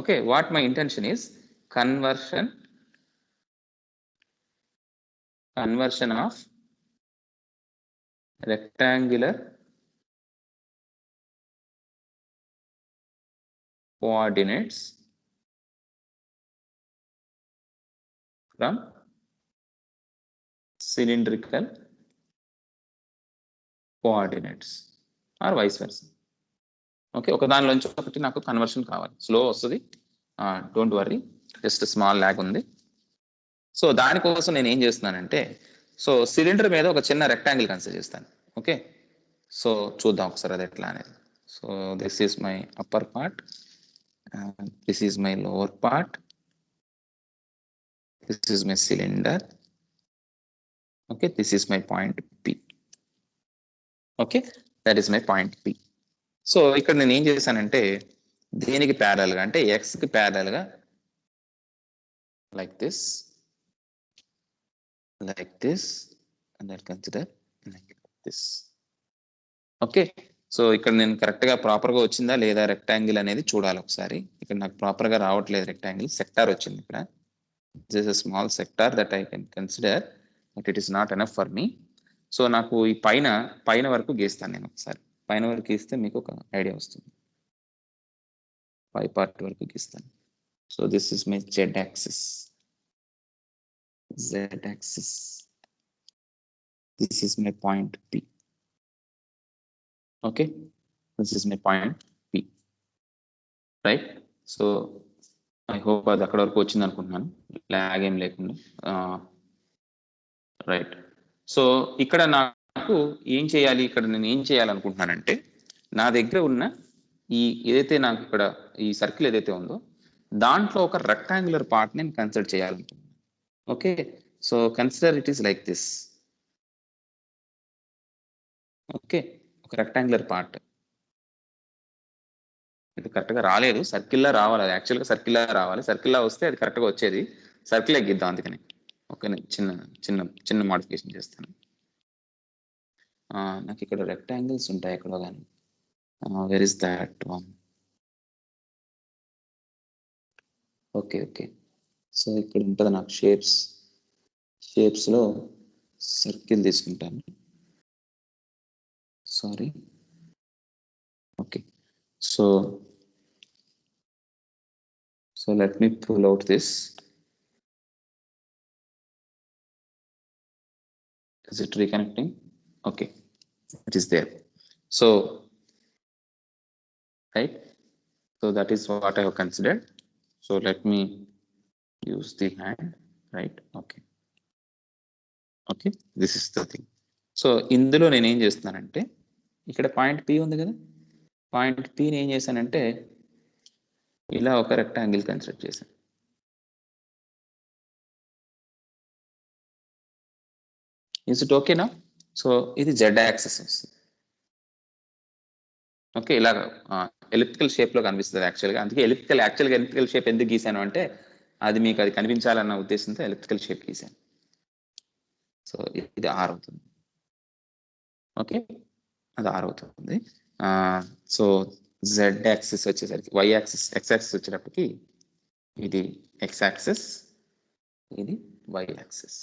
Okay, what my intention is conversion of rectangular coordinates from cylindrical coordinates or vice versa. Okay, ఒక దానిలోంచి ఒకటి నాకు కన్వర్షన్ కావాలి, స్లో వస్తుంది, don't worry, just small lag ఉంది. సో దానికోసం నేను ఏం చేస్తున్నానంటే, సో సిలిండర్ మీద ఒక చిన్న రెక్టాంగిల్ కన్సిడర్ చేస్తాను. ఓకే, సో చూద్దాం ఒకసారి అది ఎట్లా అనేది. So this is my upper part, this is my lower part, this is my cylinder. Okay, this is my point P. Okay, that is my point P. So ఇక్కడ నేను ఏం చేశానంటే, దేనికి ప్యారల్ గా అంటే x కి ప్యారల్ గా like this and I'll consider like this. Okay, so ఇక్కడ నేను కరెక్ట్ గా ప్రాపర్ గా వచ్చిందా లేదా రెక్టాంగిల్ అనేది చూడాలి ఒకసారి. ఇక్కడ నాకు ప్రాపర్ గా రావట్లేదు, రెక్టాంగిల్ సెక్టార్ వచ్చింది ఇక్కడ. This is a small sector that I can consider, but it is not enough for me. So నాకు ఈ పైన వరకు గీస్తాను నేను ఒకసారి. పైన వరకు గీస్తే మీకు ఒక ఐడియా వస్తుంది. పై పార్ట్ వరకు గీస్తాను. So this is my z axis. This is my point P. Okay, this is my point P, right? So I hope అది అక్కడ వరకు వచ్చింది అనుకుంటున్నాను, లాగ్ ఏం లేకుండా. రైట్, సో ఇక్కడ నాకు ఏం చేయాలి, ఇక్కడ నేను ఏం చేయాలనుకుంటున్నానంటే, నా దగ్గర ఉన్న ఏదైతే నాకు ఇక్కడ ఈ సర్కిల్ ఏదైతే ఉందో దాంట్లో ఒక రెక్టాంగులర్ పార్ట్ నేను కన్సిడర్ చేయాలనుకుంటున్నాను. Okay, so consider it is like this. Okay, ఒక రెక్టాంగులర్ పార్ట్. ఇది కరెక్ట్గా రాలేదు, సర్కిల్లా రావాలి, అది యాక్చువల్గా సర్కిల్లా రావాలి. సర్కిల్లా వస్తే అది కరెక్ట్గా వచ్చేది, సర్కిల్ ఎగ్గిద్దాం. అందుకని ఓకే, చిన్న మోడిఫికేషన్ చేస్తాను. నాకు ఇక్కడ రెక్టాంగిల్స్ ఉంటాయి ఎక్కడో కానీ, where is that one? Okay, so ఇక్కడ ఉంటుంది నాకు షేప్స్లో సర్కిల్ తీసుకుంటాను. Sorry, okay, so let me pull out this. Is it reconnecting? Okay, it is there. So right, So that is what I have considered. So let me use the hand, right? Okay. Okay, this is the thing. So ఇందులో నేను ఏం చేస్తున్నానంటే ఇక్కడ point P ఉంది కదా, point పిని ఏం చేశానంటే ఇలా ఒక రెక్టాంగిల్ కన్స్ట్రక్ట్ చేశాను. ఇస్ ఇట్ ఓకేనా? సో ఇది జెడ్ యాక్సెస్ వస్తుంది. ఓకే, ఇలా ఎలిప్టికల్ షేప్ లో కనిపిస్తుంది యాక్చువల్గా. అందుకే ఎలిప్టికల్ షేప్ ఎందుకు గీసాను అంటే అది మీకు అది కనిపించాలన్న ఉద్దేశంతో ఎలిప్టికల్ షేప్ గీసాను. సో ఇది ఆర్ అవుతుంది. ఓకే, అది ఆర్ అవుతుంది. సో జెడ్ యాక్సిస్ వచ్చేసరికి వై యాక్సిస్, ఎక్స్ యాక్సిస్ వచ్చేటప్పటికి ఇది ఎక్స్ యాక్సిస్, ఇది y axis.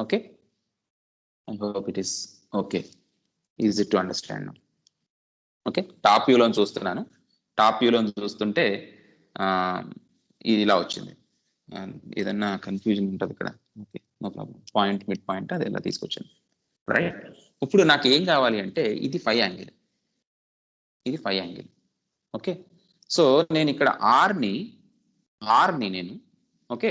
Okay, I hope it is okay, easy to understand now. Okay, top వ్యూలో చూస్తున్నాను. టాప్ వ్యూలో చూస్తుంటే ఇది ఇలా వచ్చింది. ఏదన్నా కన్ఫ్యూజన్ ఉంటుంది ఇక్కడ. Okay, no problem. Point mid point అది ఎలా తీసుకొచ్చింది, రైట్? ఇప్పుడు నాకు ఏం కావాలి అంటే ఇది 5 యాంగిల్, ఇది 5 యాంగిల్. ఓకే, సో నేను ఇక్కడ ఆర్ని నేను ఓకే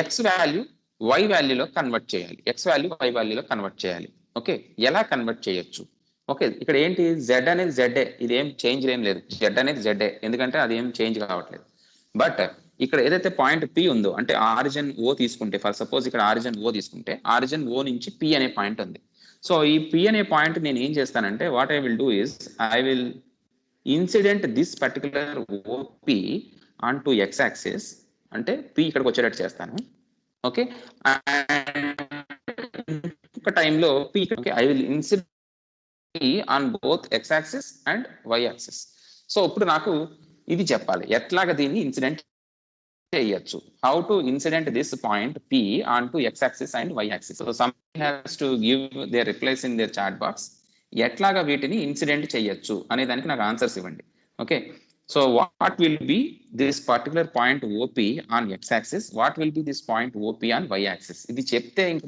ఎక్స్ వాల్యూ వై వాల్యూలో కన్వర్ట్ చేయాలి, ఎక్స్ వాల్యూ వై వాల్యూలో కన్వర్ట్ చేయాలి. ఓకే, ఎలా కన్వర్ట్ చేయొచ్చు? ఓకే, ఇక్కడ ఏంటి జెడ్ అనేది జెడ్ఏ, ఇది ఏం చేంజ్ ఏం లేదు. జెడ్ అనేది జెడ్ఏ, ఎందుకంటే అది ఏం చేంజ్ కావట్లేదు. బట్ ఇక్కడ ఏదైతే పాయింట్ పి ఉందో అంటే ఆరిజిన్ ఓ తీసుకుంటే, ఫర్ సపోజ్ ఇక్కడ ఆరిజిన్ ఓ తీసుకుంటే ఆరిజిన్ ఓ నుంచి పి అనే పాయింట్ ఉంది. సో ఈ పి అనే పాయింట్ నేను ఏం చేస్తానంటే what I will do is I will incident this particular o p on to x axis, అంటే పి ఇక్కడికి వచ్చేటట్టు చేస్తాను. ఓకే, ఒక టైంలో p I will incident on both x axis and y axis. So ఇప్పుడు నాకు ఇది చెప్పాలి ఎట్లాగా దీన్ని ఇన్సిడెంట్ చేయొచ్చు. How to incident this point p on to x axis and y axis. So somebody has to give their replies in their chat box. ఎట్లాగా వీటిని incident చేయొచ్చు అనే దానికి నాకు ఆన్సర్స్ ఇవ్వండి. Okay, so what will be this particular point o p on x axis, what will be this point o p on y axis. ఇది చెప్తే ఇంక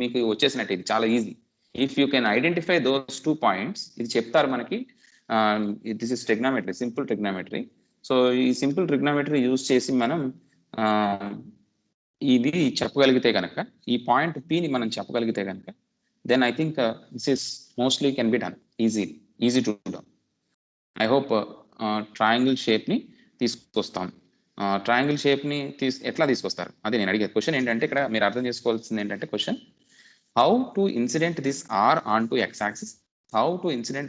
మీకు వచ్చేసినట్టు. ఇది చాలా easy. If you can identify those 2 points, ఇది చెప్తారు మనకి. This is trigonometry, simple trigonometry. So ఈ సింపుల్ ట్రిగ్నామెట్రీ యూజ్ చేసి మనం ఇది చెప్పగలిగితే కనుక, ఈ పాయింట్ పిని మనం చెప్పగలిగితే కనుక, then I think this is mostly can be done easy to do. I hope triangle షేప్ని తీసుకొస్తాం. ట్రయాంగిల్ షేప్ని ఎట్లా తీసుకొస్తారు అది నేను అడిగే క్వశ్చన్. ఏంటంటే ఇక్కడ మీరు అర్థం చేసుకోవాల్సింది ఏంటంటే question, how to incident this R onto x-axis, how to incident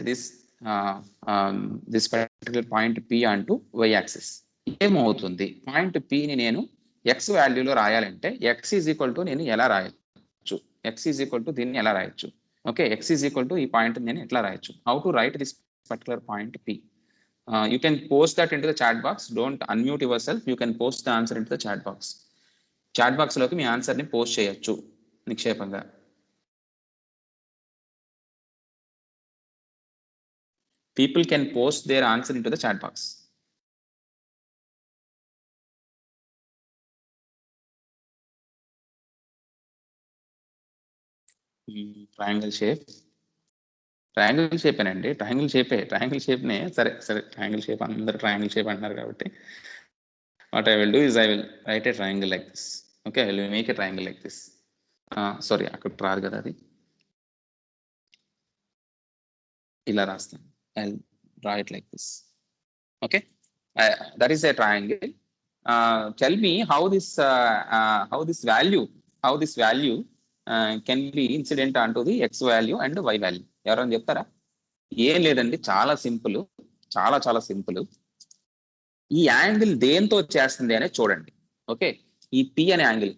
this particular point P onto y-axis. ఏమవుతుంది, పాయింట్ Pని నేను x వాల్యూలో రాయాలంటే x ఈజ్ ఈక్వల్ టు నేను ఎలా రాయొచ్చు, x ఈజ్ ఈక్వల్ టు దీన్ని ఎలా రాయొచ్చు. Okay, x is equal to ఈ పాయింట్ నేను ఎట్లా రాయొచ్చు, how to right this particular point P. You can post that into the chat box. Don't unmute yourself. You can post the answer into the chat box. Chat box లోకి మీ ఆన్సర్ని post చేయొచ్చు నిక్షేపంగా. People can post their answer into the chat box. Triangle shape అండి, triangle షేప్నే. సరే triangle shape, అందరు triangle shape అంటున్నారు కాబట్టి what I will do is I will write a triangle like this. Okay, I will make a triangle like this. Sorry, అక్కడ రాదు కదా అది, ఇలా రాస్తాను. I'll draw it like this. Okay, that is a triangle. Tell me how this value can be incident onto the x value and y value. ఎవరైనా చెప్తారా? ఏం లేదండి, చాలా సింపుల్, చాలా సింపుల్. ఈ యాంగిల్ దేంతో చేస్తుంది అనేది చూడండి. ఓకే, ఈ P అనే యాంగిల్,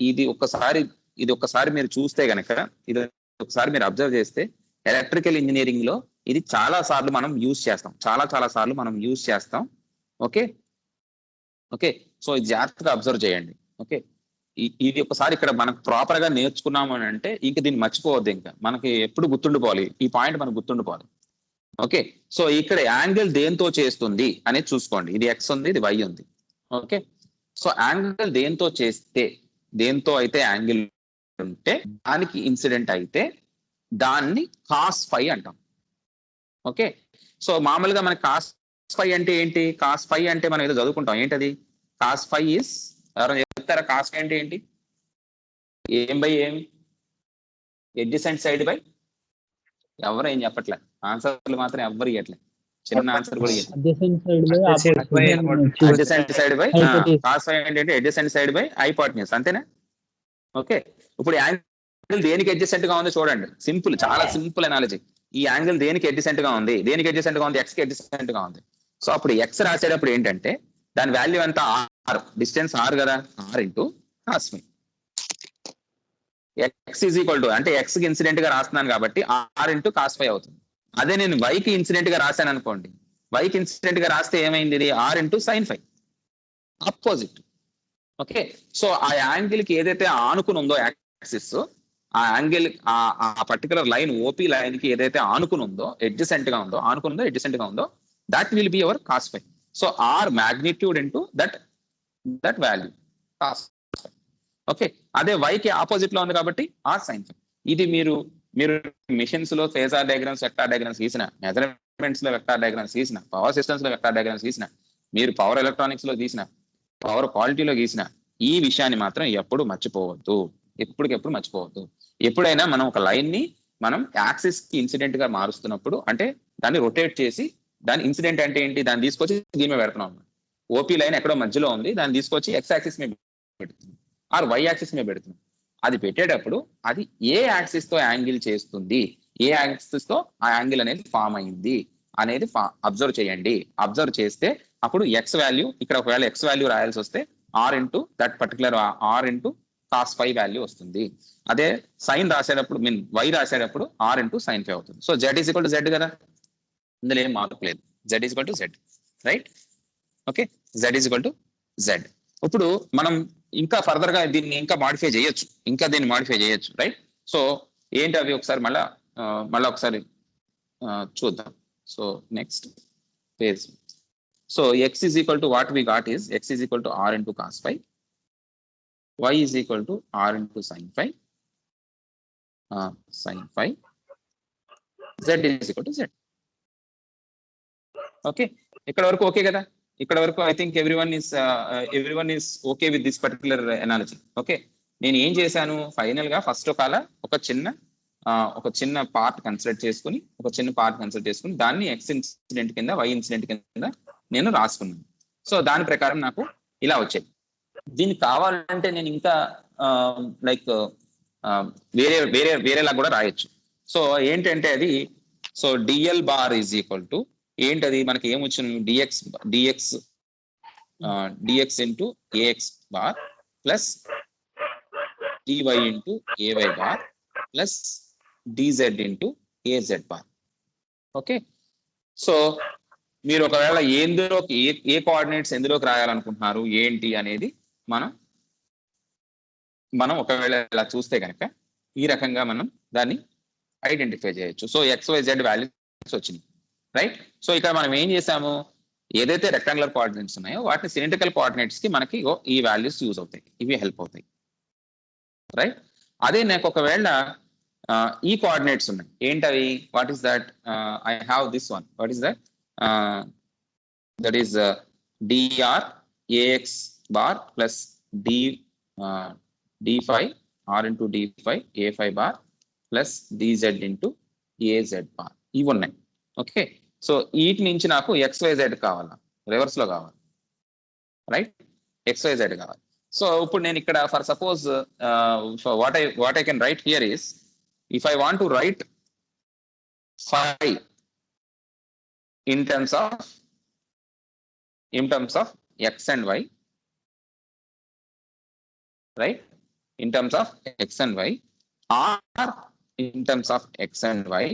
ఇది ఒక్కసారి మీరు చూస్తే గనక, ఇది ఒకసారి మీరు అబ్జర్వ్ చేస్తే ఎలక్ట్రికల్ ఇంజనీరింగ్ లో ఇది చాలా సార్లు మనం యూజ్ చేస్తాం, చాలా సార్లు మనం యూజ్ చేస్తాం. ఓకే, సో ఇది జాగ్రత్తగా అబ్జర్వ్ చేయండి. ఓకే, ఇది ఒకసారి ఇక్కడ మనకు ప్రాపర్ గా నేర్చుకున్నాము అని అంటే ఇంక దీన్ని మర్చిపోవద్దు, ఇంకా మనకి ఎప్పుడు గుర్తుండిపోవాలి, ఈ పాయింట్ మనకు గుర్తుండిపోవాలి. ఓకే, సో ఇక్కడ యాంగిల్ దేంతో చేస్తుంది అనేది చూసుకోండి. ఇది x ఉంది, ఇది y ఉంది. ఓకే, సో యాంగిల్ దేంతో అయితే యాంగిల్ ఉంటే దానికి ఇన్సిడెంట్ అయితే దాన్ని cos phi అంటాం. ఓకే, సో మామూలుగా మనకి కాస్ ఫై అంటే ఏంటి? కాస్ ఫై అంటే మనం ఏదో చదువుకుంటాం, ఏంటది? కాస్ ఫై ఈస్, ఎవరైనా చెప్తారా కాస్ ఫై అంటే ఏంటి? ఏం బై ఏం? ఎడ్జసెంట్ సైడ్ బై, ఎవరు ఏం చెప్పట్లే, ఆన్సర్లు మాత్రం ఎవ్వరు ఇవ్వట్లే, చిన్న ఆన్సర్ కూడా ఇవ్వట్లేదు. Adjacent side by adjacent side by cos phi ఏంటంటే అడ్జసెంట్ సైడ్ బై హైపోటెన్యూస్, అంతేనా? ఓకే, ఇప్పుడు యాంగిల్ దేనికి అడ్జసెంట్ గా ఉంది చూడండి, సింపుల్, చాలా సింపుల్ అనాలజీ. ఈ యాంగిల్ దేనికి అడ్జసెంట్ గా ఉంది? దేనికి అడ్జసెంట్ గా ఉంది? ఎక్స్ కి అడ్జసెంట్ గా ఉంది. సో అప్పుడు ఎక్స్ రాసేటప్పుడు ఏంటంటే దాని వాల్యూ ఎంత? ఆర్, డిస్టెన్స్ ఆర్ కదా, r into cos phi. X is equal to, అంటే ఎక్స్ కి ఇన్సిడెంట్ గా రాస్తున్నాను కాబట్టి ఆర్ ఇంటూ కాస్ ఫై అవుతుంది. అదే నేను వైకి ఇన్సిడెంట్ గా రాశాను అనుకోండి, వైకి ఇన్సిడెంట్ గా రాస్తే ఏమైంది? ఇది r into sine phi, opposite. Okay, so ఆ యాంగిల్ కి ఏదైతే ఆనుకుని ఉందో యాక్సిస్, ఆ యాంగిల్, ఆ పర్టికులర్ లైన్, ఓపీ లైన్ కి ఏదైతే ఆనుకుని ఉందో, అడ్జసెంట్ గా ఉందో, ఆనుకుని ఉందో అడ్జసెంట్ గా ఉందో, that will be our cos phi. So r magnitude into that value cos. Okay, అదే వైకి ఆపోజిట్ లో ఉంది కాబట్టి ఆర్ సైన్ ఫై. ఇది మీరు మిషన్స్ లో ఫేజార్ డయాగ్రామ్స్, వెక్టార్ డయాగ్రామ్స్ గీసిన, మెజర్మెంట్స్ లో వెక్టార్ డయాగ్రామ్స్ గీసిన, పవర్ సిస్టమ్స్ లో వెక్టార్ డయాగ్రామ్స్ గీసిన, మీరు పవర్ ఎలక్ట్రానిక్స్ లో గీసిన, పవర్ క్వాలిటీలో గీసిన, ఈ విషయాన్ని మాత్రం ఎప్పుడు మర్చిపోవద్దు, ఎప్పటికెప్పుడు మర్చిపోవద్దు. ఎప్పుడైనా మనం ఒక లైన్ ని మనం యాక్సిస్ కి ఇన్సిడెంట్ గా మారుస్తున్నప్పుడు, అంటే దాన్ని రొటేట్ చేసి, దాని ఇన్సిడెంట్ అంటే ఏంటి, దాన్ని తీసుకొచ్చి దీని మీద పెడుతున్నాం. ఓపీ లైన్ ఎక్కడో మధ్యలో ఉంది, దాన్ని తీసుకొచ్చి ఎక్స్ యాక్సిస్ మీద పెడుతుంది, ఆర్ వై యాక్సిస్ మీద పెడుతుంది. అది పెట్టేటప్పుడు అది ఏ యాక్సిస్ తో యాంగిల్ చేస్తుంది, ఏ యాక్సిస్ తో ఆ యాంగిల్ అనేది ఫామ్ అయింది అనేది అబ్జర్వ్ చేయండి. అబ్జర్వ్ చేస్తే అప్పుడు ఎక్స్ వాల్యూ, ఇక్కడ ఒకవేళ ఎక్స్ వాల్యూ రాయాల్సి వస్తే r into that particular r into cos phi value వస్తుంది. అదే సైన్ రాసేటప్పుడు, వై రాసేటప్పుడు ఆర్ ఇంటూ సైన్ ఫై అవుతుంది. So z is equal to Z కదా, ఇందులో ఏం మార్పు లేదు, Z is equal to Z, right? Okay, Z is equal to Z. ఇప్పుడు మనం ఇంకా ఫర్దర్ గా దీన్ని ఇంకా మాడిఫై చేయొచ్చు, దీన్ని మాడిఫై చేయొచ్చు, రైట్? సో ఏంటి అవి ఒకసారి మళ్ళీ ఒకసారి చూద్దాం. So next page. So x is equal to what we got is x is equal to r into cos phi, y is equal to r into sin phi, z is equal to z. Okay, ఇక్కడ వరకు okay కదా? ఇక్కడ వరకు I think everyone is okay with this particular analogy. Okay, నేను ఏం చేశాను, final గా first ఒక చిన్న పార్ట్ కన్సిడర్ చేసుకుని దాన్ని ఎక్స్ ఇన్సిడెంట్ కింద, వై ఇన్సిడెంట్ కింద నేను రాసుకున్నాను. సో దాని ప్రకారం నాకు ఇలా వచ్చాయి. దీనికి కావాలంటే నేను ఇంకా వేరేలా కూడా రాయొచ్చు. సో ఏంటంటే అది, so d l bar is equal to ఏంటది, మనకి ఏమొచ్చింది, d x into a x bar plus d y into a y bar plus d z into a z bar. Okay, so మీరు ఒకవేళ ఏ కోఆర్డినేట్స్ ఎందులోకి రాయాలనుకుంటున్నారు ఏంటి అనేది మనం ఒకవేళ ఇలా చూస్తే కనుక ఈ రకంగా మనం దాన్ని ఐడెంటిఫై చేయొచ్చు. సో XYZ వాల్యూస్ వచ్చినాయి, రైట్? సో ఇక్కడ మనం ఏం చేసాము, ఏదైతే రెక్టాంగులర్ కోఆర్డినేట్స్ ఉన్నాయో వాటిని సిలిండ్రికల్ కోఆర్డినేట్స్ కి మనకి ఈ వాల్యూస్ యూజ్ అవుతాయి, ఇవి హెల్ప్ అవుతాయి, రైట్? అదే నాకు ఒకవేళ ఈ కోఆర్డినేట్స్ ఉన్నాయి, ఏంటవి, what is that, I have this one, what is that, that is dr ax bar plus d phi r into d phi a phi bar plus dz into az bar, ఇవి ఉన్నాయి. Okay, so వీటి నుంచి నాకు XYZ కావాలా, reverse లో కావాలి, right? XYZ కావాలి. So ఇప్పుడు నేను ఇక్కడ for suppose what I can right here is, if I want to right phi in terms of x and y, right? In terms of x and y, or in terms of x and y,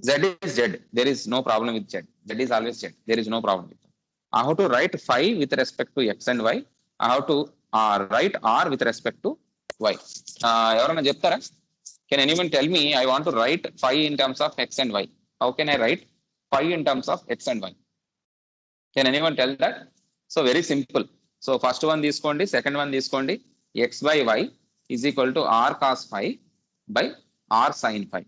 z is z, there is no problem with z, z is always z, there is no problem with that. I have to write phi with respect to x and y, I have to write r with respect to y. Evarana cheptara, can anyone tell me, I want to write phi in terms of x and y, how can I write phi in terms of x and y? Can anyone tell that? So very simple. So first one తీసుకోండి, second one తీసుకోండి, x by y is equal to r cos phi by r sin phi.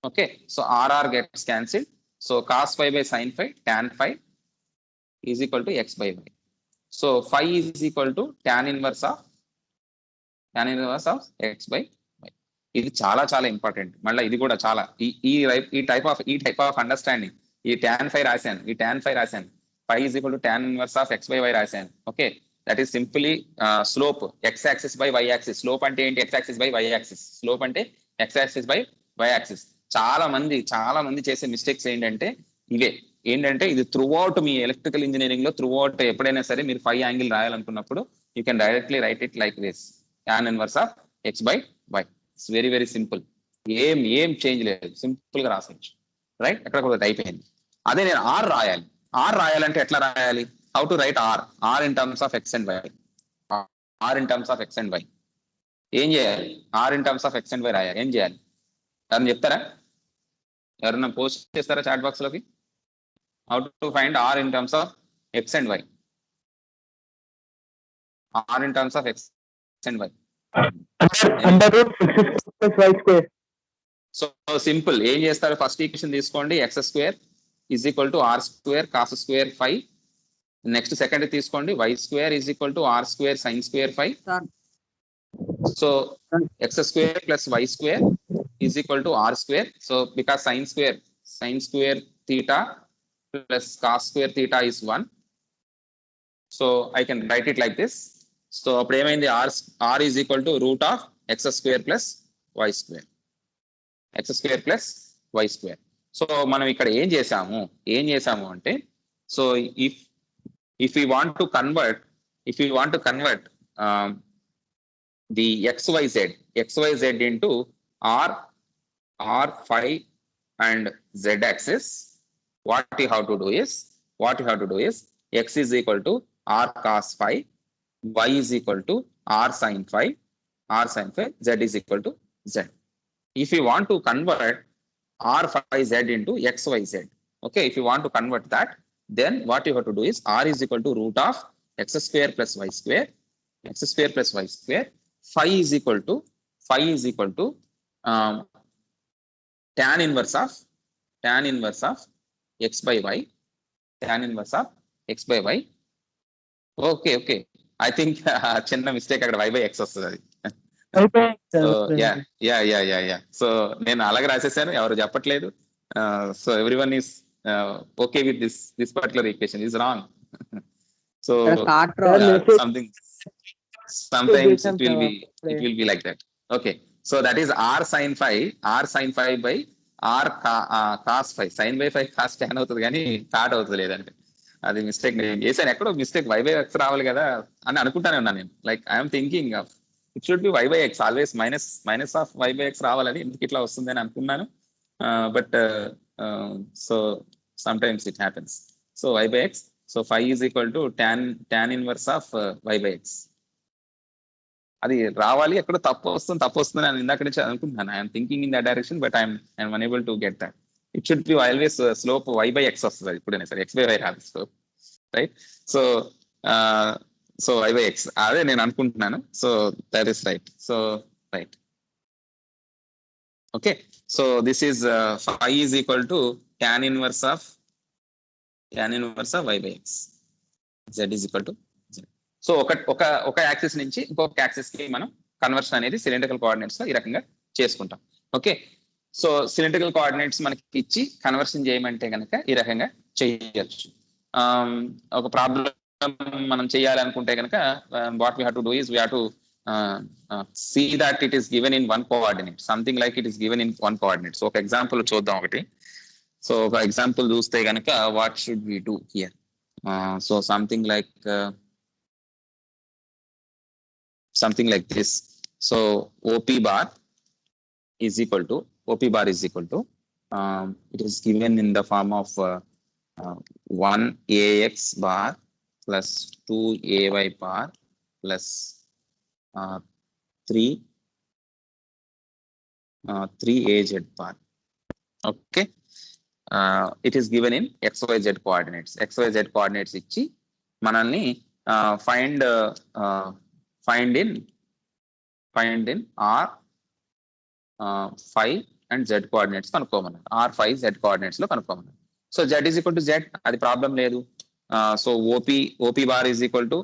Okay, so RR gets cancelled. So cos phi by sin phi, tan phi is equal to x by y. So phi is equal to tan inverse of x by y. ఇది చాలా చాలా important. మళ్ళీ ఇది కూడా చాలా ఈ type of understanding. ఈ tan phi రాశాను, ఈ tan phi రాశాను, phi is equal to tan inverse of x by y రాశాను. Okay, that is simply slope x axis by y axis. Slope అంటే ఏంటి? x axis by y axis. Slope అంటే x axis by y axis. చాలా మంది చేసే mistakes ఏంటంటే ఇవే. ఏంటంటే ఇది త్రూ అవుట్ మీ ఎలక్ట్రికల్ ఇంజనీరింగ్ లో త్రూ అవుట్ ఎప్పుడైనా సరే మీరు phi యాంగిల్ రాయాలనుకున్నప్పుడు you can directly write it like this, tan inverse of x by y. It's very very simple. ఏం చేంజ్ లేదు, సింపుల్ గా రాసేయచ్చు. రైట్, ఎక్కడ కూడా అయిపోయింది. అదే నేను ఆర్ రాయాలంటే ఎట్లా రాయాలి? How to write r in terms of x and y. R in terms of x and y ఏం చేయాలి? R in terms of x and y రాయాలి. ఏం చేయాలి? ఎవరైనా చెప్తారా? ఎవరన్నా పోస్ట్ చేస్తారా చాట్ బాక్స్ లోకి? How to find r in terms of x and y. R in terms of x and y. So simple. ఏం చేస్తారు? ఫస్ట్ ఈక్వేషన్ తీసుకోండి, x square is equal to r square cos square phi. Next second తీసుకోండి, y square is equal to r square sine square phi. So x square plus y square is equal to r square. So because sine square theta plus cos square theta is 1. So I can write it like this. So అప్పుడు ఏమైంది? R is equal to root of x square plus y square. X square plus y square. So మనం ఇక్కడ ఏం చేసాము అంటే, so if we want to convert the xyz into r phi and z axis, what you have to do is x is equal to r cos phi, y is equal to r sin phi, z is equal to z. If you want to convert r phi z into xyz, okay, if you want to convert that, then what you have to do is r is equal to root of x square plus y square. Phi is equal to tan inverse of x by y. Okay, I think చిన్న mistake అక్కడ y by x వస్తుంది. So నేను అలాగే రాసేసాను, ఎవరు చెప్పట్లేదు. So everyone is okay with this particular equation is wrong. So sometimes it will be like that. Okay, so that is r sin phi by r cos phi. Sin by phi cos tan అవుతుంది కానీ cot అవుతుంది లేదంటే అది mistake నేను చేశాను. ఎక్కడో mistake y by x రావాలి కదా అని అనుకుంటానే ఉన్నాను నేను. Like I'm thinking of it should be y by x, always minus of y by x రావాలని, ఎందుకు ఇట్లా వస్తుంది అని అనుకున్నాను. But so sometimes it happens. So y by x, so phi is equal to tan inverse of y by x. అది రావాలి. ఎక్కడ తప్పు వస్తుంది అని ఇందాక నుంచి అనుకుంటున్నాను. I'm thinking in that direction, but I'm unable to get that. It should be always slope y by x వస్తుంది ఇప్పుడైనా సరే, x by y రాదు. So right, so y by x అదే నేను అనుకుంటున్నాను. So that is right. So right, okay. So this is phi is equal to tan inverse of y by x. Z is equal to z. So ఒక axis నుంచి ఇంకొక axis కి మనం conversion అనేది cylindrical coordinates లో ఈ రకంగా చేసుకుంటాం. ఓకే, సో సిలిండ్రికల్ కోఆర్డినేట్స్ మనకి ఇచ్చి కన్వర్షన్ చేయమంటే కనుక ఈ రకంగా చేయొచ్చు. ఒక ప్రాబ్లం మనం చేయాలనుకుంటే కనుక what we have to do is we have to see that it is given in one coordinate, something like it is given in one coordinate. So ఒక ఎగ్జాంపుల్ చూద్దాం ఒకటి. సో ఒక ఎగ్జాంపుల్ చూస్తే కనుక what should we do here? So something like this. So OP bar is equal to it is given in the form of 1AX bar plus 2AY bar plus 3AZ bar. Okay, it is given in XYZ coordinates. XYZ coordinates ఇచ్చి మనల్ని find in R phi and z coordinates కనుక్కోమన్నారు. R5 z coordinates లో కనుక్కోమన్నారు. So z is equal to z, అది problem లేదు. So O P bar is equal to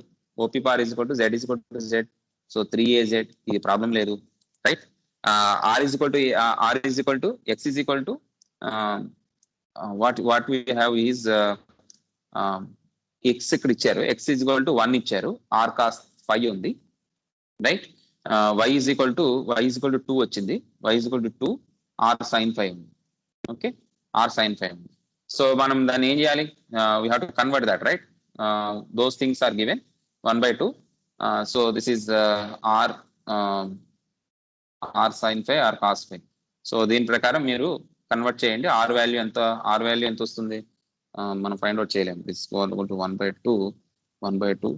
z is equal to z. So 3AZ, ఇది problem లేదు, right. R is equal to X is equal to what we have is X ఇక్కడ ఇచ్చారు, X is equal to 1 ఇచ్చారు, R cos 5 ఉంది, right. Y is equal to 2 వచ్చింది, Y is equal to 2, R sin 5 ఉంది. Okay, R sin 5 ఉంది. So మనం దాన్ని ఏం చేయాలి? We have to convert that, right. Those things are given 1/2. So this is R sin 5, R cos 5. సో దీని ప్రకారం మీరు కన్వర్ట్ చేయండి. R వాల్యూ ఎంత వస్తుంది మనం ఫైండ్ అవుట్ చేయలేము. This equal to 1/2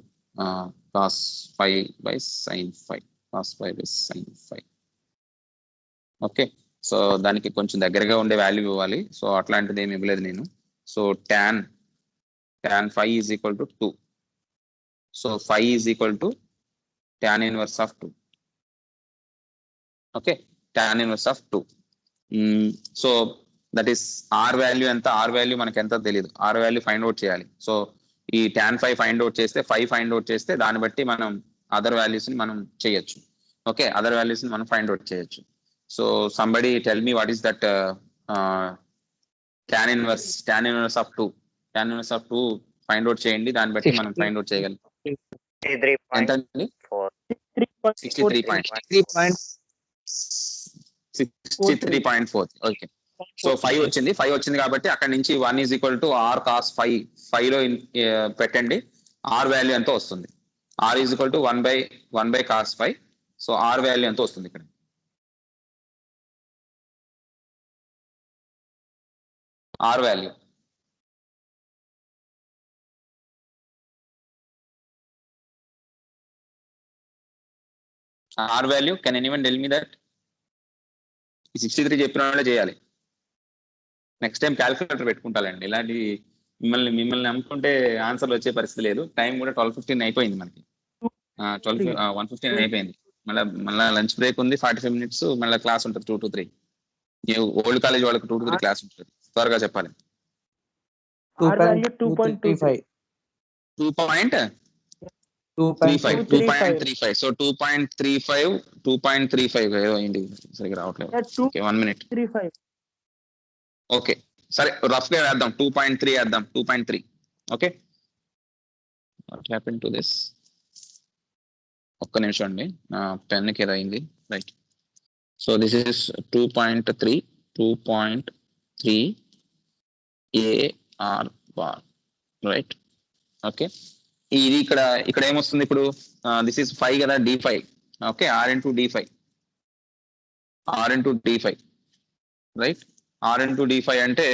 cos 5 by sin 5, cos 5 by sin 5. Okay, so దానికి కొంచెం దగ్గరగా ఉండే వాల్యూ ఇవ్వాలి. సో అట్లాంటిది ఏమి ఇవ్వలేదు నేను. So tan 5 is equal to 2. So 5 is equal to tan inverse of 2. Okay, tan inverse of 2. So that is R value ఎంత? R వాల్యూ మనకి ఎంత తెలియదు, R వాల్యూ ఫైండ్ అవుట్ చేయాలి. సో ఈ tan 5 ఫైండ్ అవుట్ చేస్తే, 5 find out చేస్తే దాన్ని బట్టి మనం అదర్ వాల్యూస్ ని మనం చేయొచ్చు. ఓకే, అదర్ వాల్యూస్ ని మనం ఫైండ్ అవుట్ చేయొచ్చు. So somebody tell me what is that tan inverse of 2. tan inverse of 2 find out చేయండి, దాన్ని బట్టి మనం ఫైండ్ అవుట్ చేయగలం. ఎంత అండి? 63.4. ఓకే, సో 5 వచ్చింది కాబట్టి అక్కడ నుంచి 1 is equal to R cos 5 లో పెట్టండి. R వాల్యూ ఎంత వస్తుంది? R is equal to 1 by cos 5. So R value ఎంత వస్తుంది ఇక్కడ? R value can anyone tell me that? 63 చెప్పిన వాళ్ళే చేయాలి. నెక్స్ట్ టైం క్యాల్కులేటర్ పెట్టుకుంటానండి. ఇలాంటి మిమ్మల్ని నమ్ముకుంటే ఆన్సర్లు వచ్చే పరిస్థితి లేదు. టైం కూడా 12:15 అయిపోయింది మనకి. 1:15 అయిపోయింది. మళ్ళీ లంచ్ బ్రేక్ ఉంది 45 minutes. మళ్ళీ క్లాస్ ఉంటుంది 2 to 3. ఓల్డ్ కాలేజ్ వాళ్ళకి 2 to 3 క్లాస్ ఉంటుంది. త్వరగా చెప్పాలి. 2.35. 2.35. సో 2.35 ఏదో అయింది, సరిగ్గా రావట్లేదు. Okay, 1 minute. ఓకే, సరే రఫ్ గా వేద్దాం, 2.3 వేద్దాం. 2.3. Okay, what happen to this? ఒక్క నిమిషం అండి, నా పెన్కి ఏదో అయింది, right. So this is 2.3 AR bar, right. Okay, ఇది ఇక్కడ ఏమొస్తుంది ఇప్పుడు? దిస్ ఇస్ 5 కదా, D5. Okay, R into D5, right. R into D5 అంటే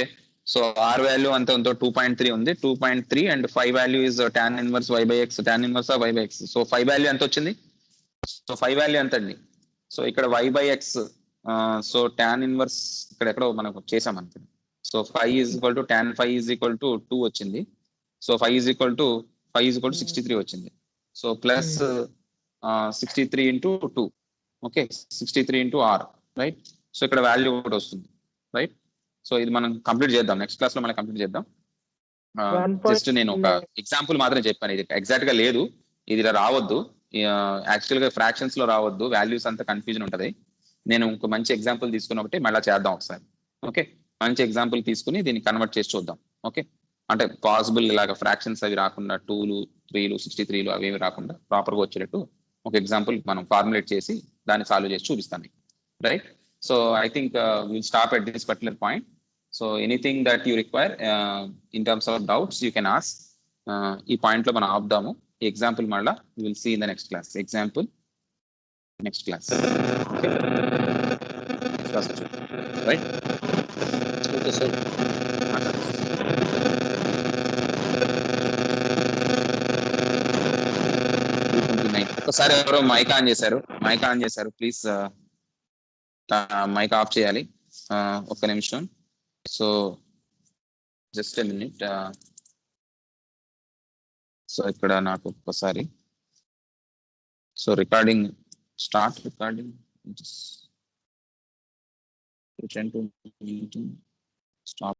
సో R వాల్యూ అంత 2.3 ఉంది. 2.3 and 5 value is tan inverse y by x, tan inverse of y by x. So 5 value ఎంత వచ్చింది? సో 5 వాల్యూ ఎంత అండి? So ఇక్కడ y by x, so tan inverse ఇక్కడ ఎక్కడో మనకు చేసాం అనుకోండి. So 5 is equal to tan 5 is equal to 2 వచ్చింది. సో 5 ఈజ్ ఈక్వల్ టు 63 వచ్చింది. So plus 63 into 2. Okay, 63 into R, right. So ఇక్కడ వాల్యూ ఒకటి వస్తుంది, రైట్. సో ఇది మనం కంప్లీట్ చేద్దాం, నెక్స్ట్ క్లాస్ లో మనం కంప్లీట్ చేద్దాం. జస్ట్ నేను ఒక ఎగ్జాంపుల్ మాత్రం చెప్పాను, ఇది ఎగ్జాక్ట్ గా లేదు, ఇది ఇలా రావద్దు, యాక్చువల్ గా ఫ్రాక్షన్స్ లో రావద్దు, వాల్యూస్ అంతా కన్ఫ్యూజన్ ఉంటది. నేను ఒక మంచి ఎగ్జాంపుల్ తీసుకుని ఒకటి మళ్ళీ చేద్దాం ఒకసారి. ఓకే, మంచి ఎగ్జాంపుల్ తీసుకుని దీన్ని కన్వర్ట్ చేసి చూద్దాం. ఓకే, అంటే పాసిబుల్ ఇలాగ ఫ్రాక్షన్స్ అవి రాకుండా 2లు 3లు 63లు అవి రాకుండా ప్రాపర్ గా వచ్చేటట్టు ఒక ఎగ్జాంపుల్ మనం ఫార్ములేట్ చేసి దాన్ని సాల్వ్ చేసి చూపిస్తాను, right. So I think will stop at this particular point. So anything that you require in terms of doubts you can ask. ఈ పాయింట్ లో మనం ఆపుదాము. ఈ ఎగ్జాంపుల్ మళ్ళా will see in the next class. Example next class, right. Okay sir, ఒకసారి ఎవరో mic on చేశారు, please mic off చేయాలి. ఒక్క నిమిషం. So just a minute. So ఇక్కడ నాకు ఒక్కసారి, so recording start, recording Return to meeting. Stop.